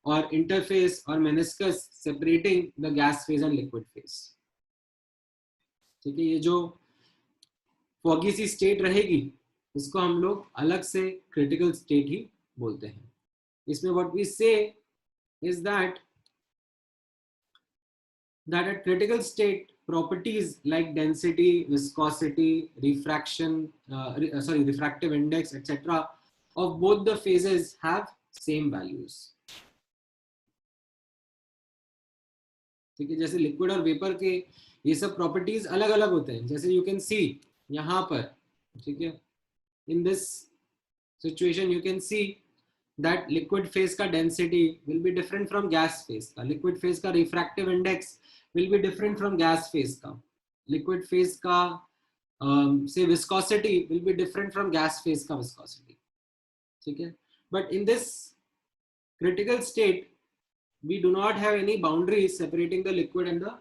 or interface or meniscus separating the gas phase and liquid phase. ठीक है, ये जो foggy सी state रहेगी इसको हम लोग अलग से critical state ही बोलते हैं. इसमें what we say is that at critical state properties like density, viscosity, refraction, refractive index, etc. of both the phases have same values. ठीक है, जैसे लिक्विड और वेपर के ये सब प्रॉपर्टीज अलग अलग होते हैं. जैसे यू कैन सी यहाँ पर, ठीक है, in this situation you can C that liquid phase का density will be different from gas phase का. liquid phase का refractive index will be different from gas phase का. liquid phase का say viscosity will be different from gas phase का viscosity. ठीक है, but in this critical state we do not have any boundaries separating the liquid and the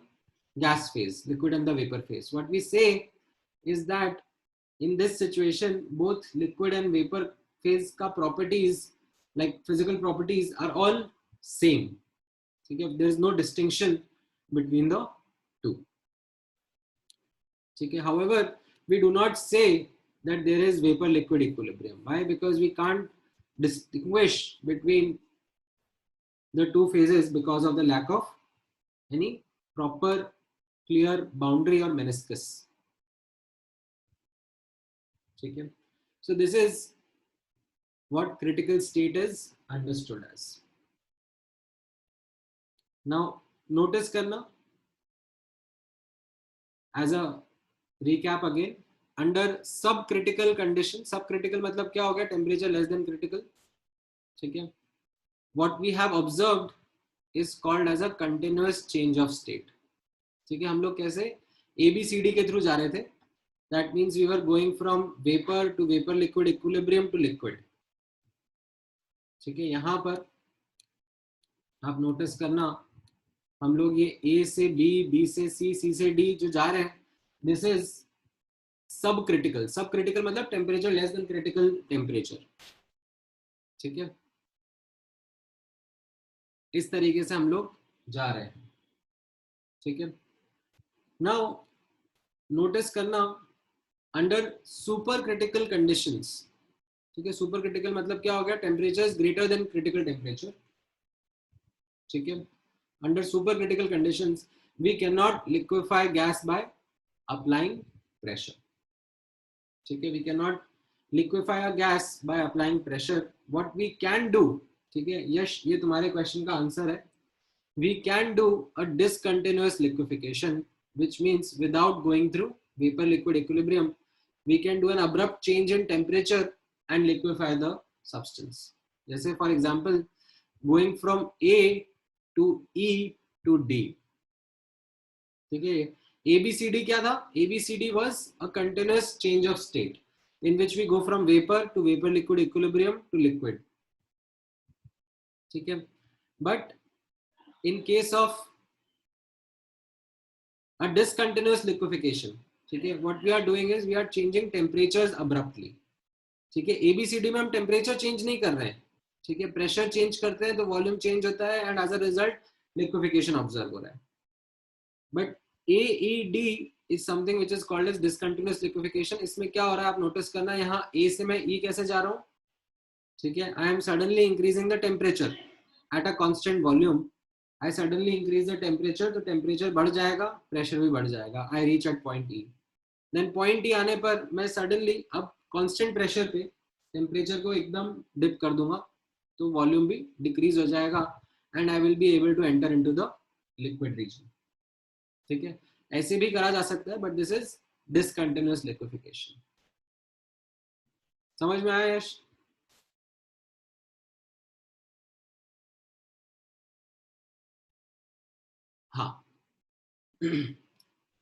gas phase, liquid and the vapor phase. What we say is that in this situation both liquid and vapor phase का properties, like physical properties, are all same. Okay, there is no distinction between the two. Okay, however, we do not say that there is vapor liquid equilibrium. Why? Because we can't distinguish between the two phases because of the lack of any proper clear boundary or meniscus. Okay, so this is what critical state is understood as. Now notice करना, as a recap again, under subcritical condition, subcritical मतलब क्या हो गया? Temperature less than critical. ठीक है, what we have observed is called as a continuous change of state. ठीक है, हम लोग कैसे ABCD के थ्रू जा रहे थे. That means we were going from vapor to vapor liquid equilibrium to liquid. ठीक है, यहाँ पर आप नोटिस करना, हम लोग ये A से B, B से C, C से D जो जा रहे हैं, दिस इज सब क्रिटिकल. सब क्रिटिकल मतलब temperature less than critical temperature. ठीक है, इस तरीके से हम लोग जा रहे हैं. ठीक है, नाउ नोटिस करना अंडर सुपर क्रिटिकल कंडीशंस, ठीक है, सुपर क्रिटिकल मतलब क्या हो गया, temperature greater than critical temperature, ठीक है, under super critical conditions we can not liquefy gas by applying pressure, ठीक है, we can not liquefy a gas by applying pressure, what we can do, ठीक है यश, ये तुम्हारे क्वेश्चन का answer है, we can do a discontinuous liquefaction, which means without going through vapor liquid equilibrium, we can do an abrupt change in temperature and liquefy the substance. जैसे for example going from A to E to D, ठीक है, ABCD क्या था, ABCD was a continuous change of state in which we go from vapor to vapor liquid equilibrium to liquid, ठीक है, but in case of a discontinuous liquefaction, ठीक है, what we are doing is we are changing temperatures abruptly, ठीक है, ABCD में हम temperature change नहीं कर रहे हैं, ठीक है, प्रेशर चेंज करते हैं तो वॉल्यूम चेंज होता है and as a result liquefication observe हो रहा है, but AED is something which is called as discontinuous liquefication, इसमें क्या हो रहा है आप नोटिस करना, यहाँ A से मैं E कैसे जा रहा हूँ, ठीक है, I am suddenly increasing the temperature at a constant volume, I suddenly increase the temperature, तो टेम्परेचर बढ़ जाएगा, प्रेशर भी बढ़ जाएगा, I reach at point E, then point E आने पर मैं सडनली अब कांस्टेंट प्रेशर पे टेम्परेचर को एकदम डिप कर दूंगा, तो वॉल्यूम भी डिक्रीज हो जाएगा and I will be able to enter into the liquid region, ठीक है, ऐसे भी करा जा सकता है but this is discontinuous liquefication, समझ में आया यश? हाँ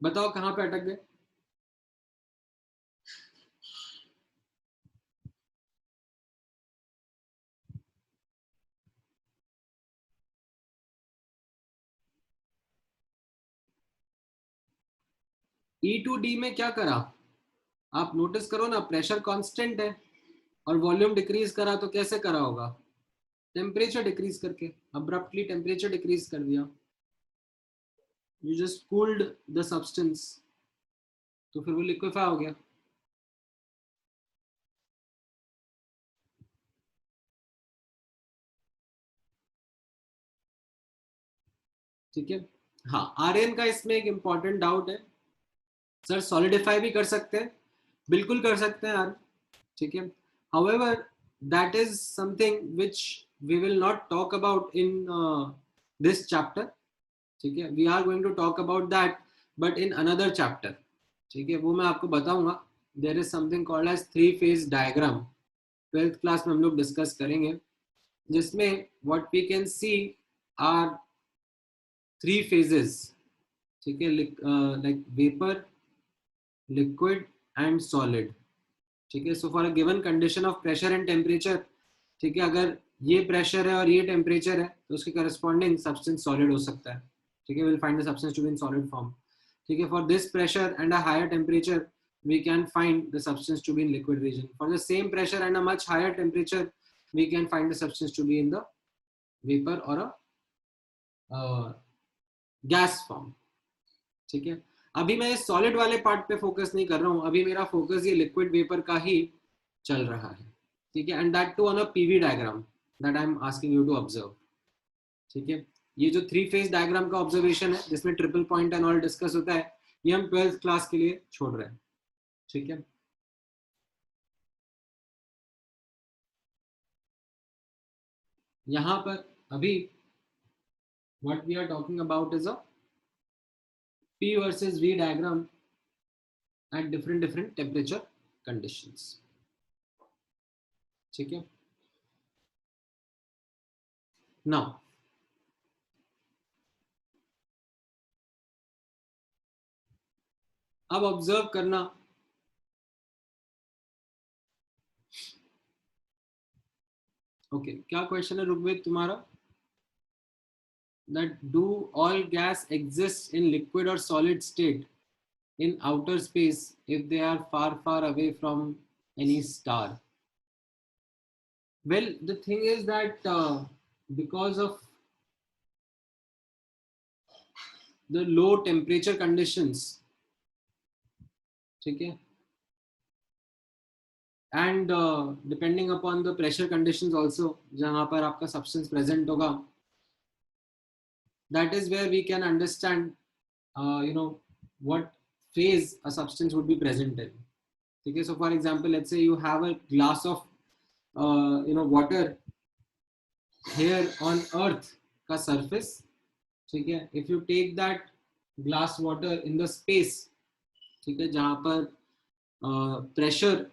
बताओ कहाँ पे अटक गए? E2D में क्या करा, आप नोटिस करो ना, प्रेशर कांस्टेंट है और वॉल्यूम डिक्रीज करा, तो कैसे करा होगा, टेम्परेचर डिक्रीज करके, अब्रप्टली टेम्परेचर डिक्रीज कर दिया, you just cooled the substance, तो फिर वो लिक्विफाई हो गया, ठीक है, हाँ आरएन का इसमें एक इंपॉर्टेंट डाउट है, सर सॉलिडिफाई भी कर सकते हैं, बिल्कुल कर सकते हैं यार, ठीक है, however that is something which we will not talk about in this chapter, ठीक है, we are going to talk about that but in another chapter, ठीक है, वो मैं आपको बताऊंगा, there is something called as three phase diagram, twelfth class में हम लोग डिस्कस करेंगे, जिसमें what we can see are three phases, ठीक है, like vapour, liquid and solid, ठीक है, so for a given condition of pressure and temperature, ठीक है, अगर ये प्रेशर है और ये टेम्परेचर है तो उसके करस्पॉन्डिंग सब्सटेंस सॉलिड हो सकता है, ठीक है, will find the substance to be in solid form, ठीक है, for this pressure and a higher temperature we can find the substance to be in liquid region, for the same pressure and a much higher temperature we can find the substance to be in the vapor or a gas form, ठीक है, अभी मैं इस solid वाले part पे focus नहीं कर रहा हूँ, अभी मेरा फोकस ये लिक्विड वेपर का ही चल रहा है, ठीक है, and that too on a PV diagram that I am asking you to observe, ठीक है, ये जो थ्री फेज डायग्राम का ऑब्जर्वेशन है जिसमें triple point and all discuss होता है, ये हम 12th क्लास के लिए छोड़ रहे हैं, ठीक है, यहाँ पर अभी what we are talking about is a P versus V diagram at different temperature conditions, ठीक है, now अब ऑब्जर्व करना, ओके क्या क्वेश्चन है ऋग्वेद तुम्हारा, that do all gas exist in liquid or solid state in outer space if they are far away from any star, well the thing is that because of the low temperature conditions, ठीक है, and depending upon the pressure conditions also, जहां पर आपका substance present होगा, that is where we can understand what phase a substance would be present in. Okay, so for example, let's say you have a glass of water here on earth ka surface. ठीक है, if you take that glass water in the space, ठीक है, जहां पर pressure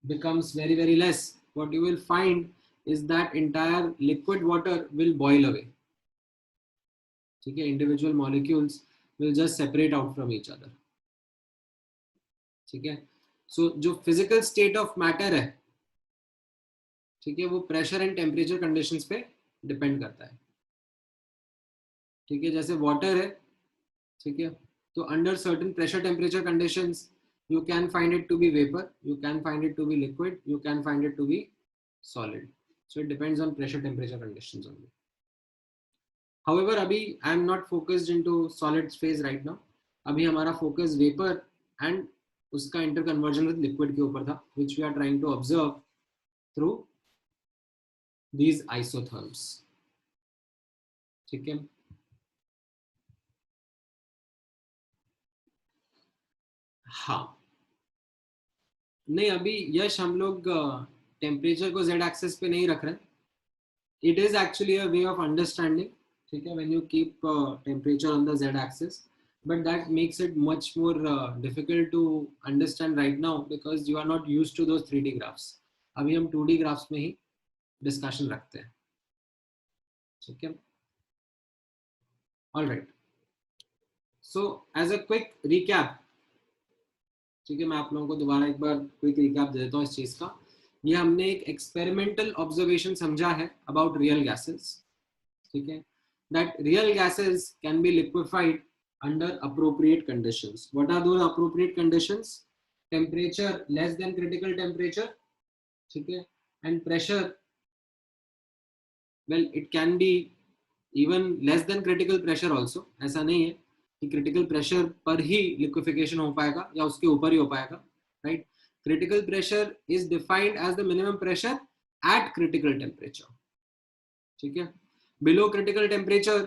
becomes very very less, what you will find is that entire liquid water will boil away. ठीक है, individual molecules will just separate out from each other. ठीक है, सो जो physical state of matter है, ठीक है, वो प्रेशर एंड टेम्परेचर कंडीशंस पे डिपेंड करता है. ठीक है, जैसे वाटर है, ठीक है, तो under certain pressure temperature conditions you can find it to be vapor, you can find it to be liquid, you can find it to be solid. So it depends on pressure temperature conditions only. However, abhi I am not focused into solid phase right now. abhi hamara focus vapor and uska interconversion with liquid के ऊपर था, which we are trying to observe through these isotherms. ठीक है, हाँ, नहीं अभी यश हम लोग टेम्परेचर को z एक्सिस पे नहीं रख रहे. It is actually a way of understanding. ठीक है, when you keep temperature on the z axis, but that makes it much more difficult to understand right now because you are not used to those 3D graphs. अभी हम 2D graphs में ही discussion रखते हैं. ठीक है, all right. So as a quick recap, ठीक है, मैं आप लोगों को दोबारा एक बार क्विक रिकैप दे देता हूँ इस चीज का. ये हमने एक एक्सपेरिमेंटल ऑब्जर्वेशन समझा है अबाउट रियल गैसेस. ठीक है, that real gases can be liquefied under appropriate conditions. What are those appropriate conditions? Temperature less than critical temperature, ठीक है, and pressure, well it can be even less than critical pressure also. ऐसा नहीं है कि critical pressure पर ही liquefaction हो पाएगा या उसके ऊपर ही हो पाएगा, right? Critical pressure is defined as the minimum pressure at critical temperature. ठीक है, below critical temperature,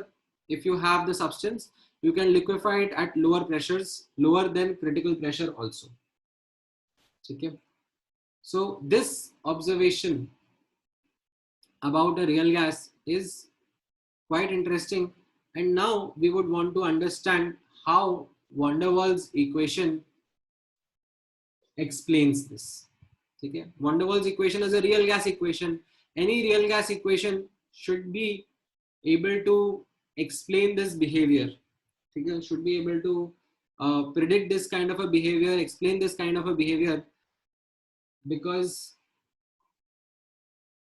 if you have the substance, you can liquefy it at lower pressures, lower than critical pressure also. ठीक है, so this observation about a real gas is quite interesting, and now we would want to understand how van der Waals equation explains this. ठीक है, van der Waals equation is a real gas equation. Any real gas equation should be able to explain this behavior. ठीक है, should be able to predict this kind of a behavior, explain this kind of a behavior, because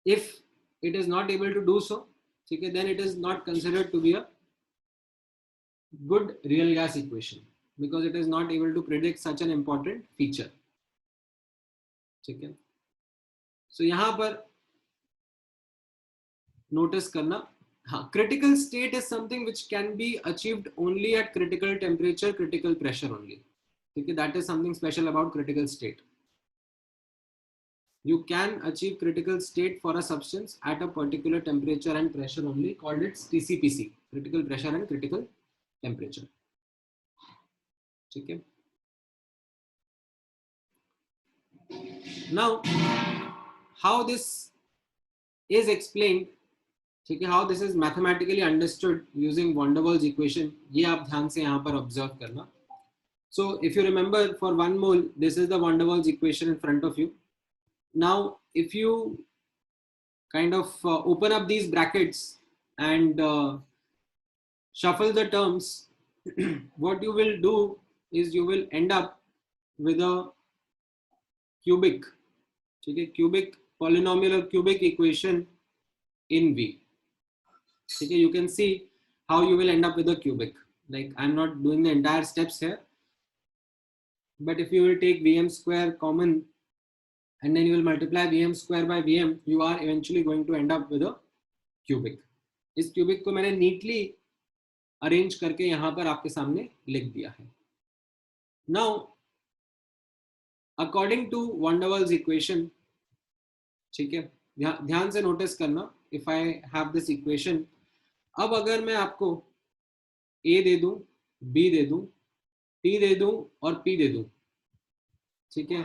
if it is not able to do so, ठीक है, then it is not considered to be a good real gas equation because it is not able to predict such an important feature. ठीक है, so यहाँ पर notice करना, हाँ, critical state is something which can be achieved only at critical temperature, critical pressure only. Okay, that is something special about critical state. You can achieve critical state for a substance at a particular temperature and pressure only, called its TCPC, critical pressure and critical temperature. Okay. Now, how this is explained, ठीक है, how this is mathematically understood using van der Waals equation, ये आप ध्यान से यहाँ पर observe करना. So if you remember, for 1 mole, this is the van der Waals equation in front of you. Now, if you kind of open up these brackets and shuffle the terms, what you will do is you will end up with a cubic, okay, cubic polynomial or cubic equation in V. Okay, you can see how you will end up with a cubic. Like, I'm not doing the entire steps here, but if you will take Vm square common and then you will multiply Vm square by Vm, you are eventually going to end up with a cubic. इस cubic को मैंने neatly arrange करके यहाँ पर आपके सामने लिख दिया है. Now, according to van der Waals equation, ठीक है, ध्यान से नोटिस करना, if I have this equation, अब अगर मैं आपको ए दे दूं, बी दे दूं, टी दे दूं और पी दे दूं, ठीक है,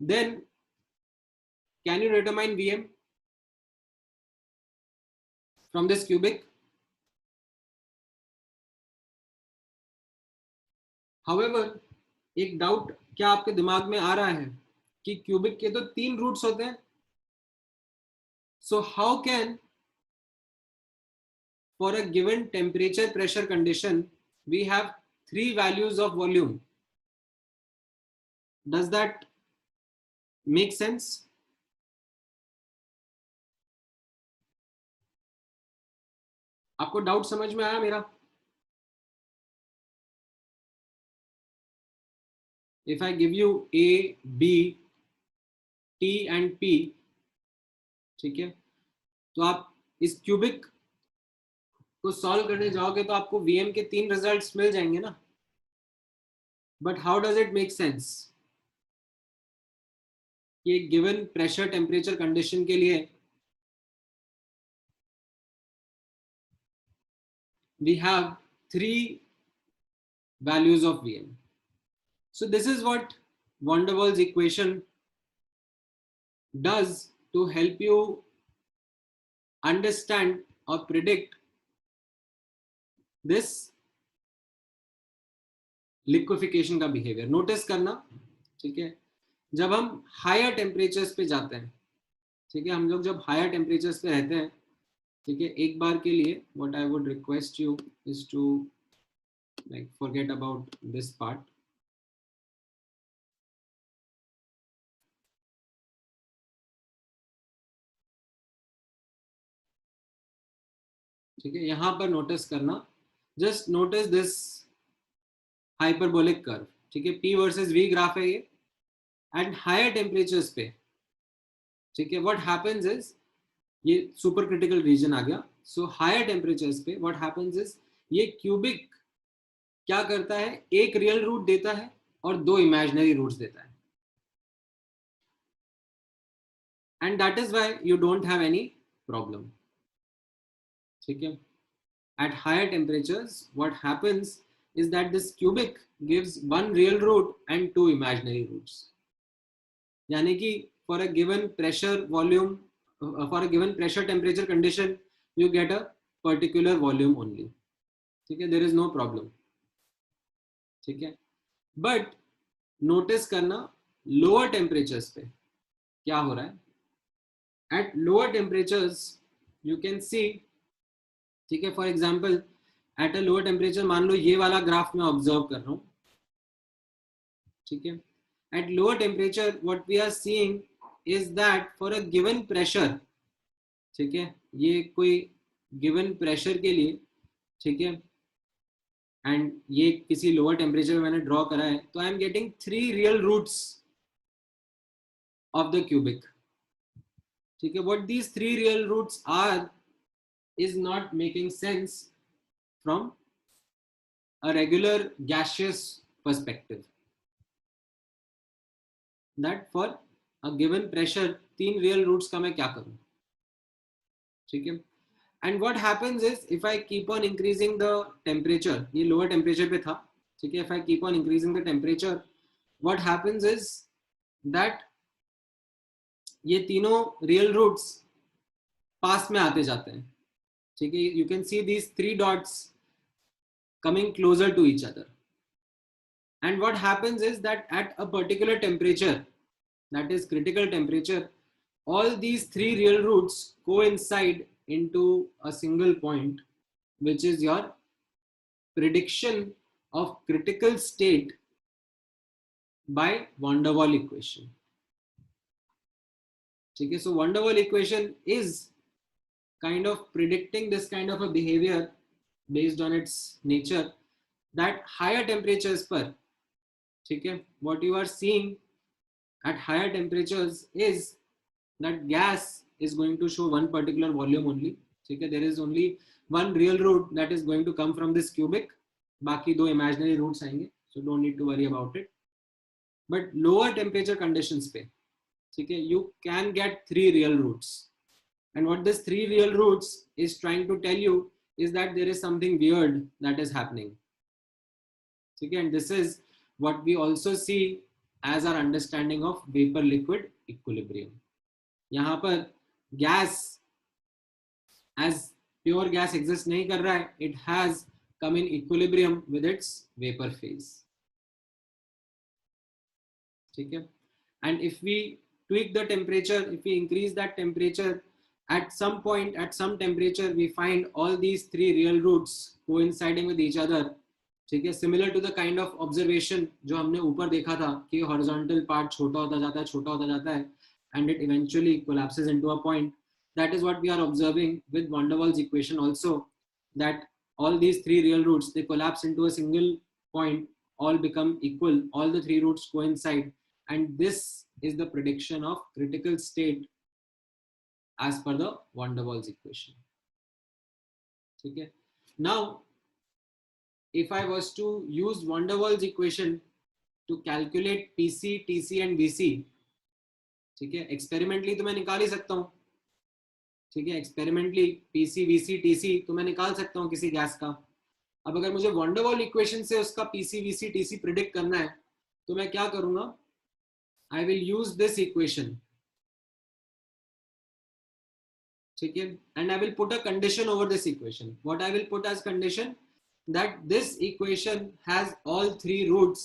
then can you determine VM from this cubic? However, एक डाउट क्या आपके दिमाग में आ रहा है कि क्यूबिक के तो 3 रूट्स होते हैं, so how can for a given temperature pressure condition we have 3 values of volume? Does that make sense? आपको डाउट समझ में आया मेरा? If I give you A, B, T and P, ठीक है, तो आप इस क्यूबिक को सॉल्व करने जाओगे तो आपको वीएम के 3 रिजल्ट्स मिल जाएंगे ना, but how does it make sense कि एक गिवन प्रेशर टेम्परेचर कंडीशन के लिए we have 3 values of Vm. So this is what van der Waals equation does to help you understand or predict this liquefaction का behavior. Notice करना, ठीक है, जब हम हायर टेम्परेचर्स पे जाते हैं, ठीक है, हम लोग जब हायर टेम्परेचर्स पे रहते हैं, ठीक है, एक बार के लिए what I would request you is to like forget about this part. ठीक है, यहां पर नोटिस करना, just notice this hyperbolic curve, ठीक है, P वर्सेस V ग्राफ है ये, एंड हायर टेम्परेचर्स पे, ठीक है, व्हाट हैपेंस इज, ये सुपर क्रिटिकल रीजन आ गया, सो हायर टेम्परेचर्स पे व्हाट हैपेंस इज, ये क्यूबिक क्या करता है, एक रियल रूट देता है और 2 इमेजिनरी रूट्स देता है, and that is why you don't have any problem, ठीक है. At higher temperatures what happens is that this cubic gives 1 real root and 2 imaginary roots, यानी कि for a given pressure volume, for a given pressure temperature condition you get a particular volume only, ठीक है, there is no problem, ठीक है, but notice करना lower temperatures पे क्या हो रहा है. At lower temperatures you can see, ठीक है, for example eight a lower temperature, मान लो ये वाला ग्राफ मैं ऑब्जर्व कर रहा हूं, ठीक है, at lower temperature what we are seeing is that for a given pressure, ठीक है, ये कोई गिवन प्रेशर के लिए, ठीक है, एंड ये किसी लोअर टेम्परेचर में मैंने ड्रॉ करा है, तो I am getting 3 real roots of the cubic, ठीक है, what these 3 real roots are is not making sense from a regular gaseous perspective, that for a given pressure 3 real roots का मैं क्या करूं, ठीक है, and what happens is if I keep on increasing the temperature, ये lower temperature पे था, ठीक है, if I keep on increasing the temperature what happens is that ये तीनों real roots पास में आते जाते हैं, ठीक है, you can see these 3 dots coming closer to each other, and what happens is that at a particular temperature, that is critical temperature, all these 3 real roots coincide into a single point, which is your prediction of critical state by van der Waals equation, okay, so van der Waals equation is kind of predicting this kind of a behavior based on its nature, that higher temperatures per, okay, what you are seeing at higher temperatures is that gas is going to show one particular volume only, okay, there is only one real root that is going to come from this cubic, बाकी 2 imaginary roots आएंगे, so don't need to worry about it. But lower temperature conditions पे, ठीक है, you can get 3 real roots. And what this 3 real roots is trying to tell you is that there is something weird that is happening. Okay, and this is what we also see as our understanding of vapor liquid equilibrium. यहाँ पर gas as pure gas exist नहीं कर रहा है, it has come in equilibrium with its vapor phase. ठीक है, and if we tweak the temperature, if we increase that temperature, at some point, at some temperature, we find all these 3 real roots coinciding with each other. ठीक है, similar to the kind of observation जो हमने ऊपर देखा था कि horizontal part छोटा होता जाता है, छोटा होता जाता है, and it eventually collapses into a point. That is what we are observing with van der Waals equation also, that all these 3 real roots, they collapse into a single point, all become equal, all the 3 roots coincide, and this is the prediction of critical state as per the van der Waals equation. Okay, now if I was to use van der Waals equation to calculate PC, TC and VC, ठीक है, experimentally तो मैं निकाल ही सकता हूँ. ठीक है, experimentally PC, VC, TC तो मैं निकाल सकता हूँ किसी गैस का. अब अगर मुझे van der Waals इक्वेशन से उसका PC, VC, TC प्रिडिक्ट करना है तो मैं क्या करूंगा? I will use this equation. ठीक है, and I will put a condition over this equation. What I will put as condition? That this equation has all 3 roots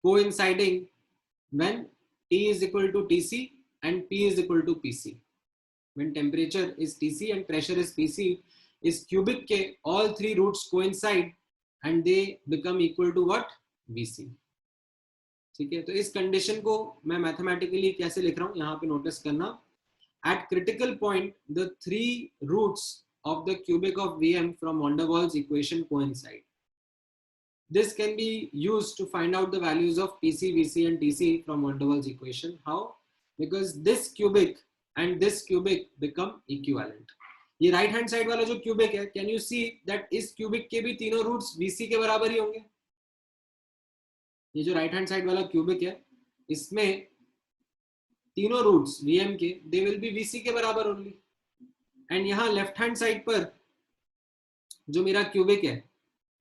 coinciding when T is equal to TC and P is equal to PC. When temperature is TC and pressure is PC, is cubic के all 3 roots coincide and they become equal to what? VC. ठीक है, तो इस condition को मैं mathematically कैसे लिख रहा हूं यहां पे नोटिस करना. At critical point, the 3 roots of the cubic of Vm from van der Waals equation coincide. This can be used to find out the values of PC, VC and TC from van der Waals equation. How? Because this cubic and this cubic become equivalent. ये right hand side वाला जो cubic है, can you see that इस cubic के भी तीनों roots VC के बराबर ही होंगे. ये जो राइट हैंड साइड वाला क्यूबिक है इसमें तीनों रूट्स Vm के दे विल बी VC के बराबर ओनली. एंड यहाँ लेफ्ट हैंड साइड पर जो मेरा क्यूबिक है,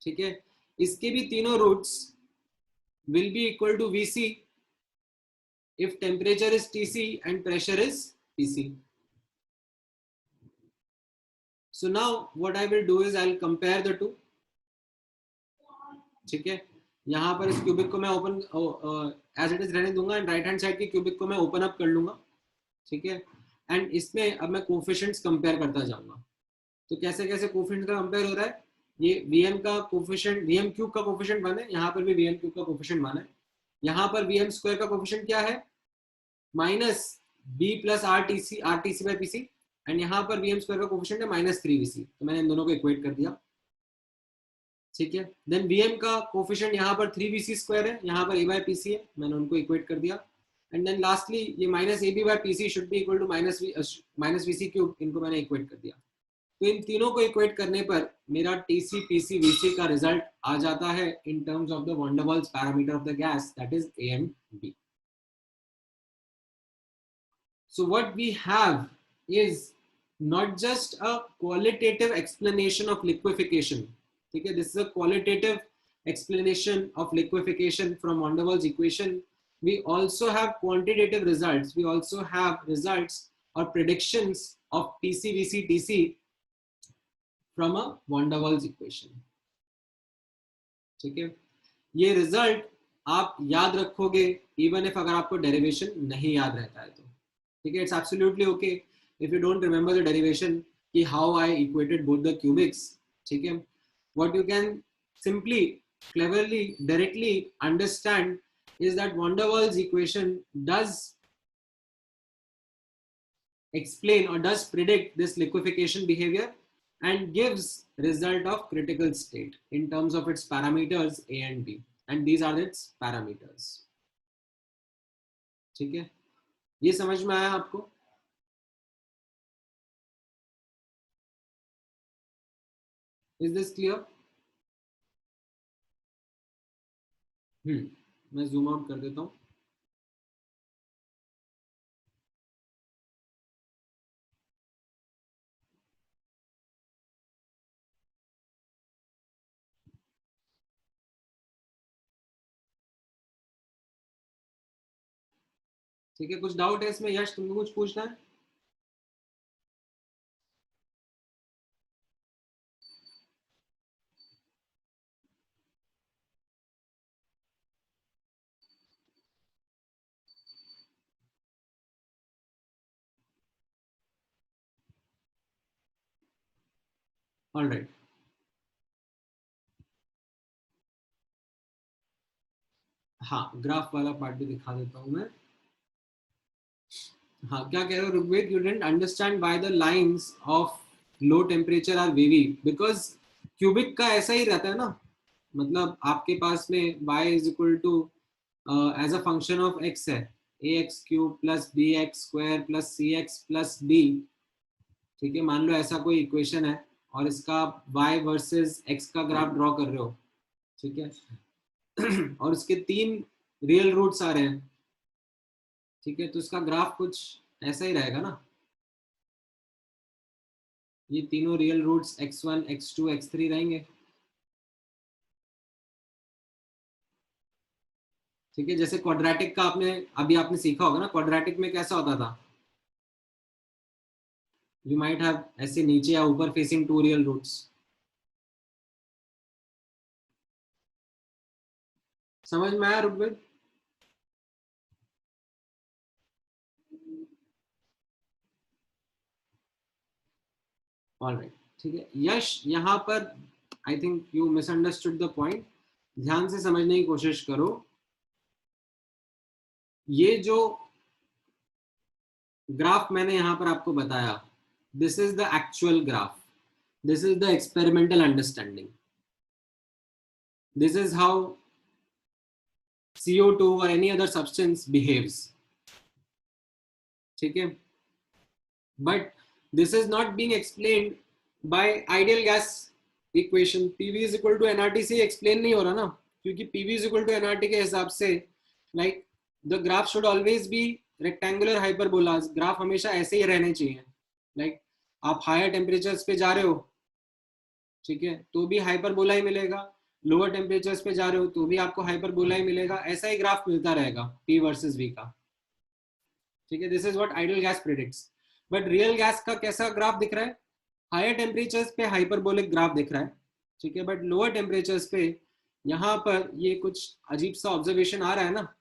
ठीक है, इसके भी तीनों roots will be equal to VC if temperature is TC and pressure is PC. So now what I will do is I'll compare the two. ठीक है, यहाँ पर इस क्यूबिक को मैं ओपन एज इट इज रहने दूंगा एंड राइट हैंड साइड के क्यूबिक को मैं ओपन अप कर लूंगा. ठीक है, एंड इसमें अब मैं कोफिशिएंट्स कंपेयर करता जाऊंगा. तो कैसे कैसे कोफिशिएंट का कंपेयर हो रहा है? ये Vm का कोफिशिएंट, Vm क्यूब का कोफिशिएंट 1 है, यहाँ पर भी Vm क्यूब का कोफिशिएंट 1 है. यहाँ पर Vm स्क्वायर का कोफिशिएंट क्या है? Minus B plus RTC by PC, and यहाँ पर Vm स्क्वायर का कोफिशिएंट है -3VC. तो मैंने इन दोनों को इक्वेट कर दिया. ठीक है, देन Vm का कोफिशिएंट यहाँ पर 3VC स्क्वायर है, यहाँ पर A बाय PC है, मैंने उनको इक्वेट कर दिया. एंड देन लास्टली ये -AB by PC should be equal to -VC cube, इनको मैंने इक्वेट कर दिया. तो इन तीनों को इक्वेट करने पर मेरा TC, PC, VC का रिजल्ट आ जाता है इन terms of the van der Waals parameter of the gas, that is A and B. So what we have is not just a qualitative explanation of liquefaction. Okay, this is a qualitative explanation of liquefaction from van der Waals equation. We also have quantitative results. We also have results or predictions of PC, VC, TC from a van der Waals equation. ठीक है, ये result आप याद रखोगे even if अगर आपको derivation नहीं याद रहता है तो. ठीक है, it's absolutely okay if you don't remember the derivation कि how I equated both the cubics. ठीक है, what you can simply cleverly directly understand is that van der Waals equation does explain or does predict this liquefaction behavior and gives result of critical state in terms of its parameters A and B, and these are its parameters. ठीक है, ये समझ में आया आपको? Is this clear? मैं zoom out कर देता हूँ। ठीक है, कुछ डाउट है इसमें? यश, तुमको कुछ पूछना है? ऑलराइट, हाँ, ग्राफ वाला पार्ट भी दिखा देता हूँ मैं। हाँ, क्या कह रहे हो Rigved? You didn't understand why the lines of low temperature are wavy, because cubic का ऐसा ही रहता है ना, मतलब आपके पास में y is equal to as a function of x है, a x cube plus b x square plus c x plus d. ठीक है, मान लो ऐसा कोई इक्वेशन है और इसका y वर्सेस x का ग्राफ ड्रॉ कर रहे हो। ठीक है और उसके 3 रियल रूट्स आ रहे हैं। ठीक है, तो इसका ग्राफ कुछ ऐसा ही रहेगा ना, ये तीनों real roots x1 x2 x3 रहेंगे। ठीक है, जैसे क्वाड्रेटिक का आपने अभी आपने सीखा होगा ना, क्वाड्रेटिक में कैसा होता था, यू माइट हैव ऐसे नीचे या ऊपर फेसिंग 2 रियल रूट्स। समझ में आया ऋग्वेद? ऑलराइट, ठीक है यश, यहाँ पर I think you misunderstood the point. ध्यान से समझने की कोशिश करो। ये जो ग्राफ मैंने यहाँ पर आपको बताया, this is the actual graph, this is the experimental understanding, this is how CO2 or any other substance behaves. ठीक है, but this is not being explained by ideal gas equation. PV is equal to nRT से explain नहीं हो रहा ना, क्योंकि PV is equal to nRT के हिसाब से like the graph should always be rectangular hyperbolas. Graph हमेशा ऐसे ही रहने चाहिए। like आप हायर टेम्परेचर्स पे जा रहे हो, ठीक है, तो भी हाइपरबोला ही मिलेगा, लोअर टेम्परेचर्स पे जा रहे हो तो भी आपको हाइपरबोला ही मिलेगा। ऐसा ही ग्राफ मिलता रहेगा P वर्सेस V का। ठीक है, this is what ideal gas predicts. But real gas का कैसा ग्राफ दिख रहा है? हायर टेम्परेचर्स पे हाइपरबोलिक ग्राफ दिख रहा है। ठीक है, बट लोअर टेम्परेचर्स पे यहाँ पर ये कुछ अजीब सा ऑब्जर्वेशन आ रहा है ना,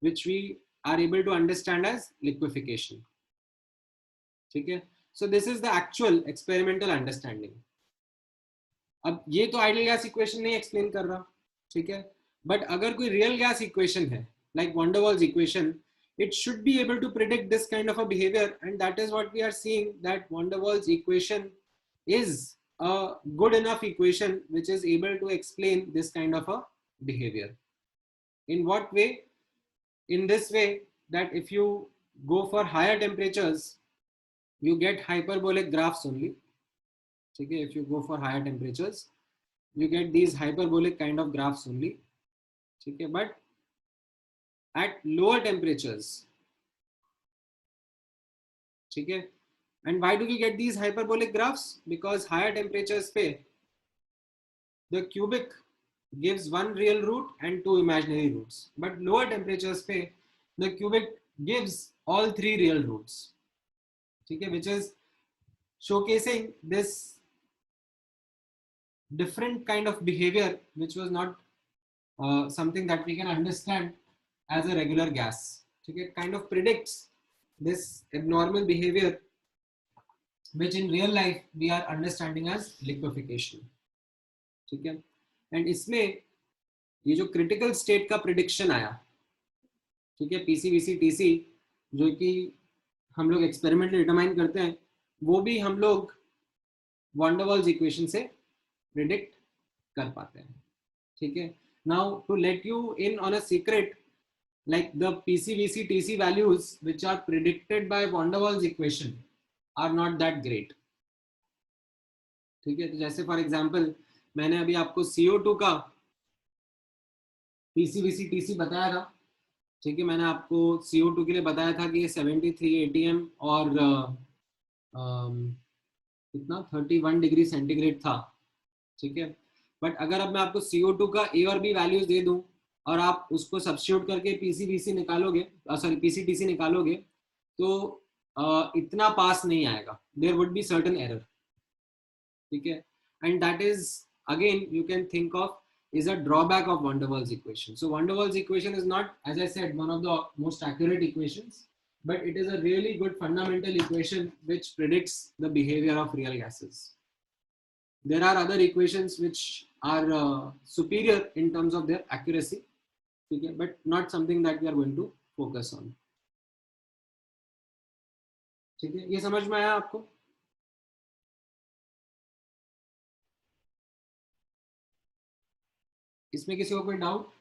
which we are able to understand as liquefication. ठीक है, so this is the actual experimental understanding. अब ये तो आइडियल गैस इक्वेशन नहीं एक्सप्लेन कर रहा। ठीक है, बट अगर कोई रियल गैस इक्वेशन है like van der Waals equation, it should be able to predict this kind of a behavior, and that is what we are seeing, that van der Waals equation is a good enough equation which is able to explain this kind of a behavior. In what way? In this way, that if you go for higher temperatures, you get hyperbolic graphs only. Okay, if you go for higher temperatures, you get these hyperbolic kind of graphs only. Okay, but at lower temperatures, ठीक है, and why do we get these hyperbolic graphs? Because higher temperatures पे the cubic gives one real root and 2 imaginary roots, but lower temperatures पे the cubic gives all 3 real roots. ठीक है, which is showcasing this different kind of behavior which was not something that we can understand as a regular gas. ठीक है, kind of predicts this abnormal behavior which in real life we are understanding as liquefaction. ठीक है, and इसमें ये जो critical state का prediction आया, ठीक है, PCVC TC, जो कि हम लोग एक्सपेरिमेंट डिटरमाइन करते हैं, वो भी हम लोग van der Waals इक्वेशन से प्रिडिक्ट कर पाते हैं। ठीक है, now to let you in on a secret, like the PCVC TC values which are predicted by van der Waals equation are not that great. ठीक है, तो जैसे फॉर एग्जांपल मैंने अभी आपको CO2 का पीसीबीसी टीसी बताया था, ठीक है। मैंने आपको CO2 के लिए बताया था कि ये 73 ATM और कितना 31 डिग्री सेंटीग्रेड था, ठीक है। बट अगर अब मैं आपको CO2 का A और B वैल्यूज दे दूं और आप उसको सब्स्टिट्यूट करके पीसीबीसी निकालोगे, सॉरी पीसीटीसी निकालोगे, तो इतना पास नहीं आएगा, there would be certain error, ठीक है। And that is again you can think of is a drawback of van der Waals equation. So van der Waals equation is not, as I said, one of the most accurate equations, but it is a really good fundamental equation which predicts the behavior of real gases. There are other equations which are superior in terms of their accuracy, okay, but not something that we are going to focus on. ठीक है, ये समझ में आया आपको? इसमें किसी को कोई doubt?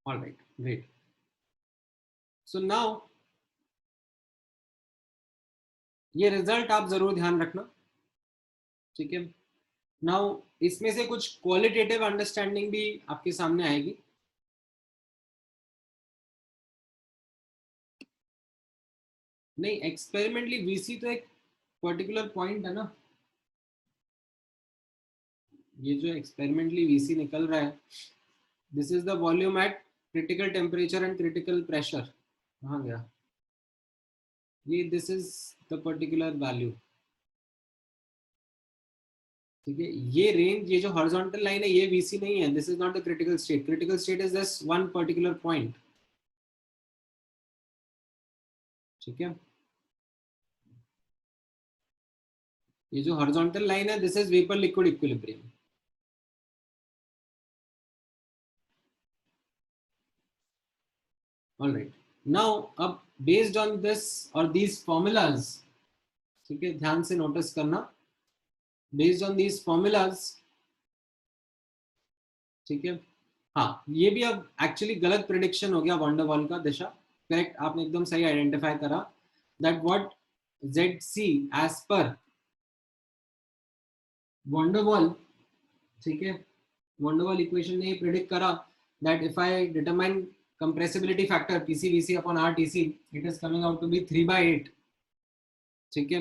All right, great. So now ये रिजल्ट आप जरूर ध्यान रखना, ठीक है। नाउ इसमें से कुछ क्वालिटेटिव अंडरस्टैंडिंग भी आपके सामने आएगी। नहीं, एक्सपेरिमेंटली वीसी तो एक पर्टिकुलर पॉइंट है ना, ये जो एक्सपेरिमेंटली वीसी निकल रहा है, this is the volume at critical temperature and critical pressure. कहाँ गया ये? This is the particular value, ठीक है। ये रेंज, ये जो हॉरिजॉन्टल लाइन है, ये वीसी नहीं है, this is not the critical state. Critical state is this one particular point, ठीक है। ये जो हॉरिजॉन्टल लाइन है, this is vapour liquid equilibrium. Alright, now अब बेस्ड ऑन दिस और दीज फॉर्मूलाज, ठीक है, ध्यान से नोटिस करना, बेस्ड ऑन दीज फॉर्मूलाज, ठीक है। हाँ, ये भी अब एक्चुअली गलत प्रिडिक्शन हो गया वॉन डेर वाल का दिशा। करेक्ट, आपने एकदम सही आइडेंटिफाई करा दैट व्हाट ZC एज पर वॉन डेर वाल, ठीक है, वॉन डेर वाल इक्वेशन ने प्रिडिक्ट करा that if I determine compressibility factor PCVC upon RTC, it is coming out to be 3/8, ठीक है।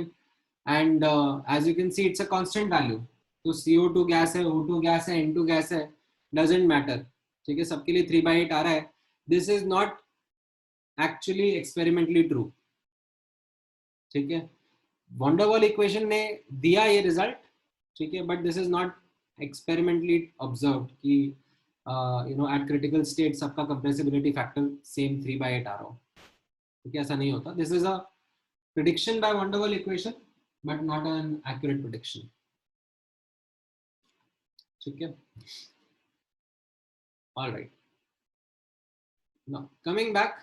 And as you can see it's a constant value, तो CO2 gas है, O2 gas है, N2 gas है, doesn't matter, ठीक है, सबके लिए 3/8 आ रहा है। This is not actually experimentally true, ठीक है। वॉन डेर वाल इक्वेशन ने दिया ये रिजल्ट, ठीक है, but this is not experimentally observed कि you know at critical state सबका कंप्रेसिबिलिटी फैक्टर सेम 3/8 आ रहा हो, ठीक है, ऐसा नहीं होता। This is a prediction by van der Waal equation but not an accurate prediction, ठीक है। all right, now coming back,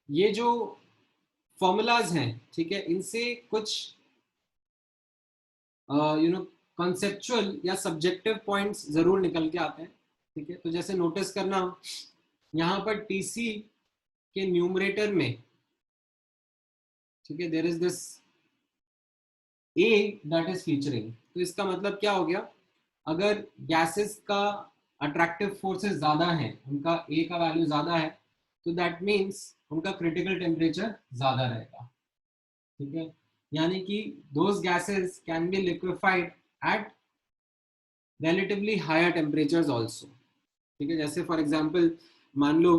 ये जो फॉर्मूलाज हैं, ठीक है, इनसे कुछ यू नो कॉन्सेप्चुअल या सब्जेक्टिव पॉइंट्स जरूर निकल के आते हैं, ठीक है। तो जैसे नोटिस करना, यहाँ पर टीसी के न्यूमरेटर में, ठीक है, there is this a that is featuring. तो इसका मतलब क्या हो गया, अगर गैसेस का अट्रैक्टिव फोर्सेस ज्यादा है, उनका ए का वैल्यू ज्यादा है, तो दैट मीन्स उनका क्रिटिकल टेम्परेचर ज्यादा रहेगा, ठीक है। यानी कि those gases can be liquefied at relatively higher temperatures also, ठीक है। जैसे फॉर एग्जांपल मान लो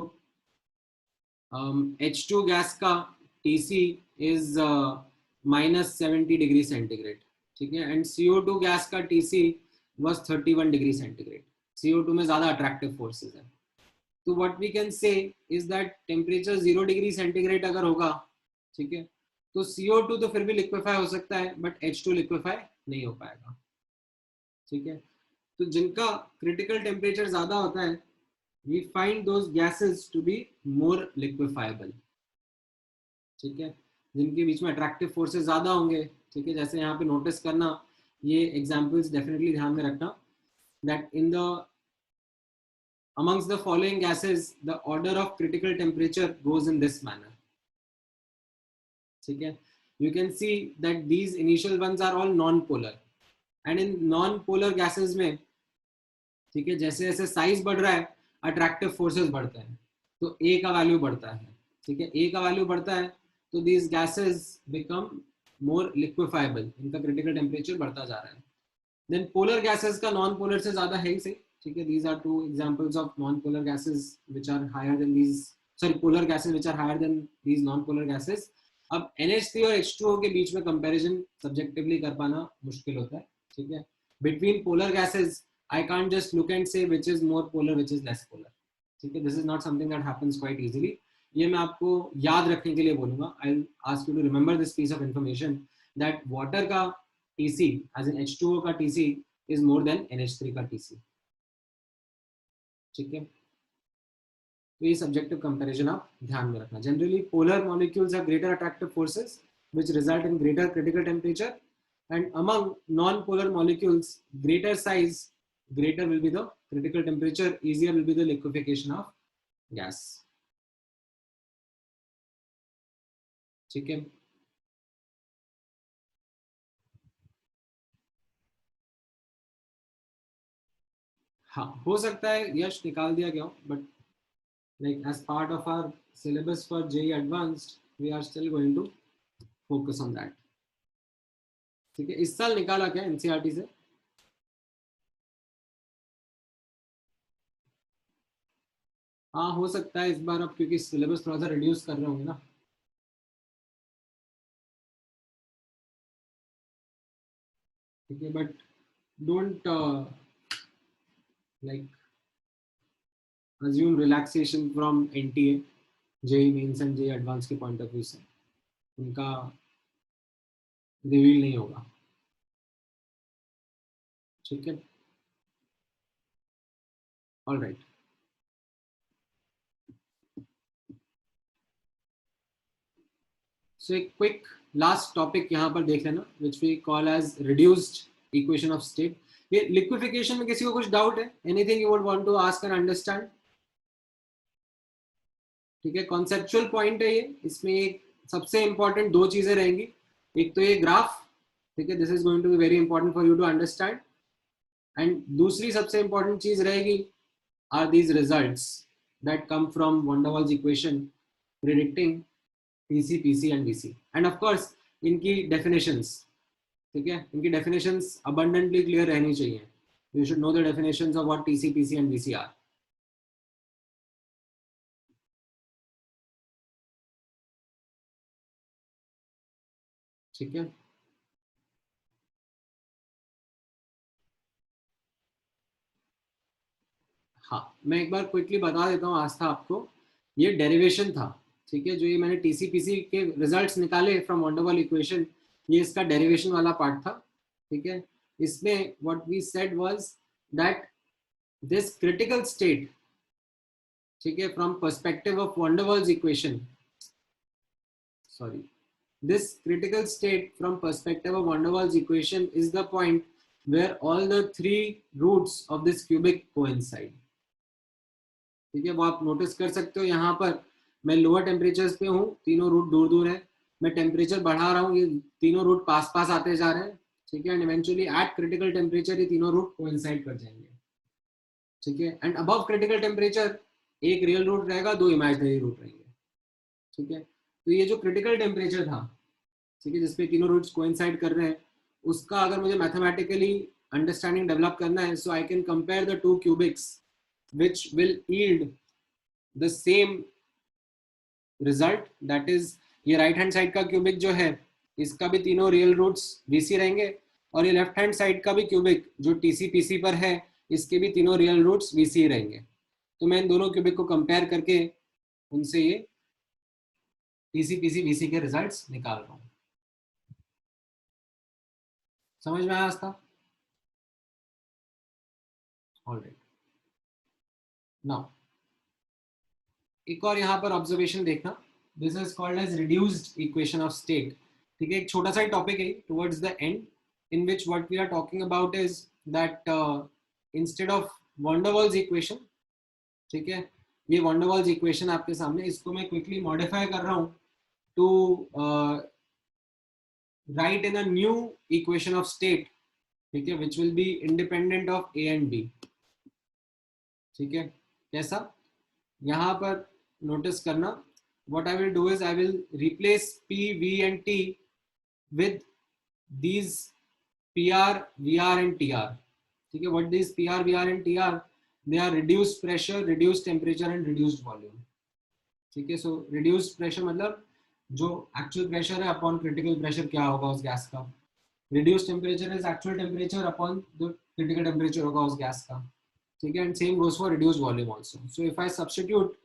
H2 गैस का TC इज -70 डिग्री सेंटीग्रेड, ठीक है, एंड CO2 गैस का TC was 31 degree centigrade. CO2 में ज्यादा अट्रैक्टिव फोर्सेस है, तो what we can say is that temperature 0 degree centigrade अगर होगा, ठीक है, तो CO2 तो फिर भी लिक्विफाई हो सकता है, बट H2 लिक्विफाई नहीं हो पाएगा, ठीक है। तो जिनका क्रिटिकल टेम्परेचर ज्यादा होता है, we find those gases to be more liquefiable, ठीक है, जिनके बीच में अट्रैक्टिव फोर्सेस ज्यादा होंगे, ठीक है। जैसे यहाँ पे नोटिस करना, ये एग्जांपल्स डेफिनेटली ध्यान में रखना, that in the amongst the following gases the order of critical temperature goes in this manner. ठीक है, you can see that these initial ones are all non-polar, and in non-polar gases में, ठीक है, जैसे जैसे साइज बढ़ रहा है अट्रैक्टिव फोर्सेस बढ़ते हैं, तो A का वैल्यू बढ़ता है, ठीक है, A का वैल्यू बढ़ता है तो these gases become more liquefiable, इनका क्रिटिकल टेम्परेचर बढ़ता जा रहा है. देन पोलर गैसेस का नॉन पोलर से ज्यादा है ही सही, ठीक है. These are two examples of non polar gases which are higher than these, sorry, polar gases which are higher than these non polar gases. अब NH3 और H2O के बीच में कंपैरिजन सब्जेक्टिवली कर पाना मुश्किल होता है, ठीक है. Between polar gases I can't just look and say which is more polar, which is less polar. ठीक है, this is not something that happens quite easily. ये मैं आपको याद रखने के लिए बोलूँगा. I'll ask you to remember this piece of information that water का TC, as in H2O का TC, is more than NH3 का TC. ठीक है, तो ये subjective comparison आप ध्यान में रखना. Generally, polar molecules have greater attractive forces, which result in greater critical temperature, and among non-polar molecules, greater size, greater will be the critical temperature, easier will be the liquefaction of gas. ठीक है, हाँ, हो सकता है यश निकाल दिया गया, but like as part of our syllabus for JEE Advanced, we are still going to focus on that. ठीक है, इस साल निकाला क्या NCERT से? हाँ, हो सकता है इस बार, अब क्योंकि सिलेबस थोड़ा सा रिड्यूस कर रहे होंगे ना. ठीक है, but don't like assume relaxation from NTA, JEE Mains and JEE Advanced के पॉइंट ऑफ व्यू से उनका रिवील नहीं होगा. ठीक है, ऑल राइट. सो एक क्विक लास्ट टॉपिक यहाँ पर देख लेना, which we call as reduced equation of state. ये लिक्विफिकेशन में किसी को कुछ डाउट है? Anything you would want to ask and understand? ठीक है, कॉन्सेप्चुअल पॉइंट है ये. इसमें एक सबसे इंपॉर्टेंट दो चीजें रहेंगी. एक तो ये ग्राफ, ठीक है, this is going to be very important for you to understand. And दूसरी सबसे इंपॉर्टेंट चीज रहेगी are these results that come from van der Waals equation predicting TC, PC and VC. And of course इनकी definitions, ठीक है, इनकी definitions abundantly clear रहनी चाहिए. You should know the definitions of what TC, PC and VC are. ठीक है, हाँ, मैं एक बार क्विकली बता देता हूँ आस्था आपको. ये डेरिवेशन था, ठीक है, जो ये मैंने TC, PC के रिजल्ट्स निकाले from van der Waals equation, ये इसका डेरिवेशन वाला पार्ट था. ठीक है, इसमें what we said was that this critical state, ठीक है, from perspective of van der Waals equation, sorry, this critical state from perspective of van der Waals equation is the point where all the three roots of this cubic coincide. ठीक है, वो आप notice कर सकते हो. यहाँ पर मैं लोअर टेम्परेचर्स पे हूँ, तीनों रूट दूर दूर है. मैं टेम्परेचर बढ़ा रहा हूँ, ये तीनों रूट पास पास आते जा रहे हैं. ठीक है, and eventually at critical temperature ये तीनों रूट कोइंसाइड कर जाएंगे. ठीक है, एंड अबव क्रिटिकल टेम्परेचर एक रियल रूट रहेगा, दो इमेजिनरी रूट रहेंगे. ठीक है, तो ये जो क्रिटिकल टेम्परेचर था, ठीक है, जिसपे तीनों रूट्स कोइंसाइड कर रहे हैं, उसका अगर मुझे मैथमेटिकली अंडरस्टैंडिंग डेवलप करना है, so I can compare the two cubics which will yield the same result. that is, ये राइट हैंड साइड का क्यूबिक जो है, इसका भी तीनों रियल रूट्स VC रहेंगे, और ये लेफ्ट हैंड साइड का भी क्यूबिक जो TC, PC पर है, इसके भी तीनों रियल रूट्स VC रहेंगे. तो मैं इन दोनों क्यूबिक को कंपेयर करके उनसे ये TC, PC, VC के रिजल्ट्स निकाल रहा हूँ. समझ में आया था? ऑलराइट, नाउ एक और यहाँ पर ऑब्जर्वेशन देखना. This is called as reduced equation of state. ठीक है, एक छोटा सा टॉपिक है towards the end, in which what we are talking about is that instead of van der Waals equation, ठीक है, ये वंडरवॉल्स इक्वेशन आपके सामने, इसको मैं क्विकली मॉडिफाई कर रहा हूँ to write in a new equation of state, ठीक है, which will be independent of a and b. ठीक है, कैसा, यहाँ पर नोटिस करना, what I will do is I will replace P, V and T with these PR, VR and TR. ठीक है, what these PR, VR and TR, they are reduced pressure, reduced temperature and reduced volume. ठीक है, so reduced pressure मतलब जो actual pressure है upon critical pressure क्या होगा उस गैस का, reduced temperature is actual temperature upon the critical temperature होगा उस गैस का। ठीक है, and same goes for reduced volume also. So if I substitute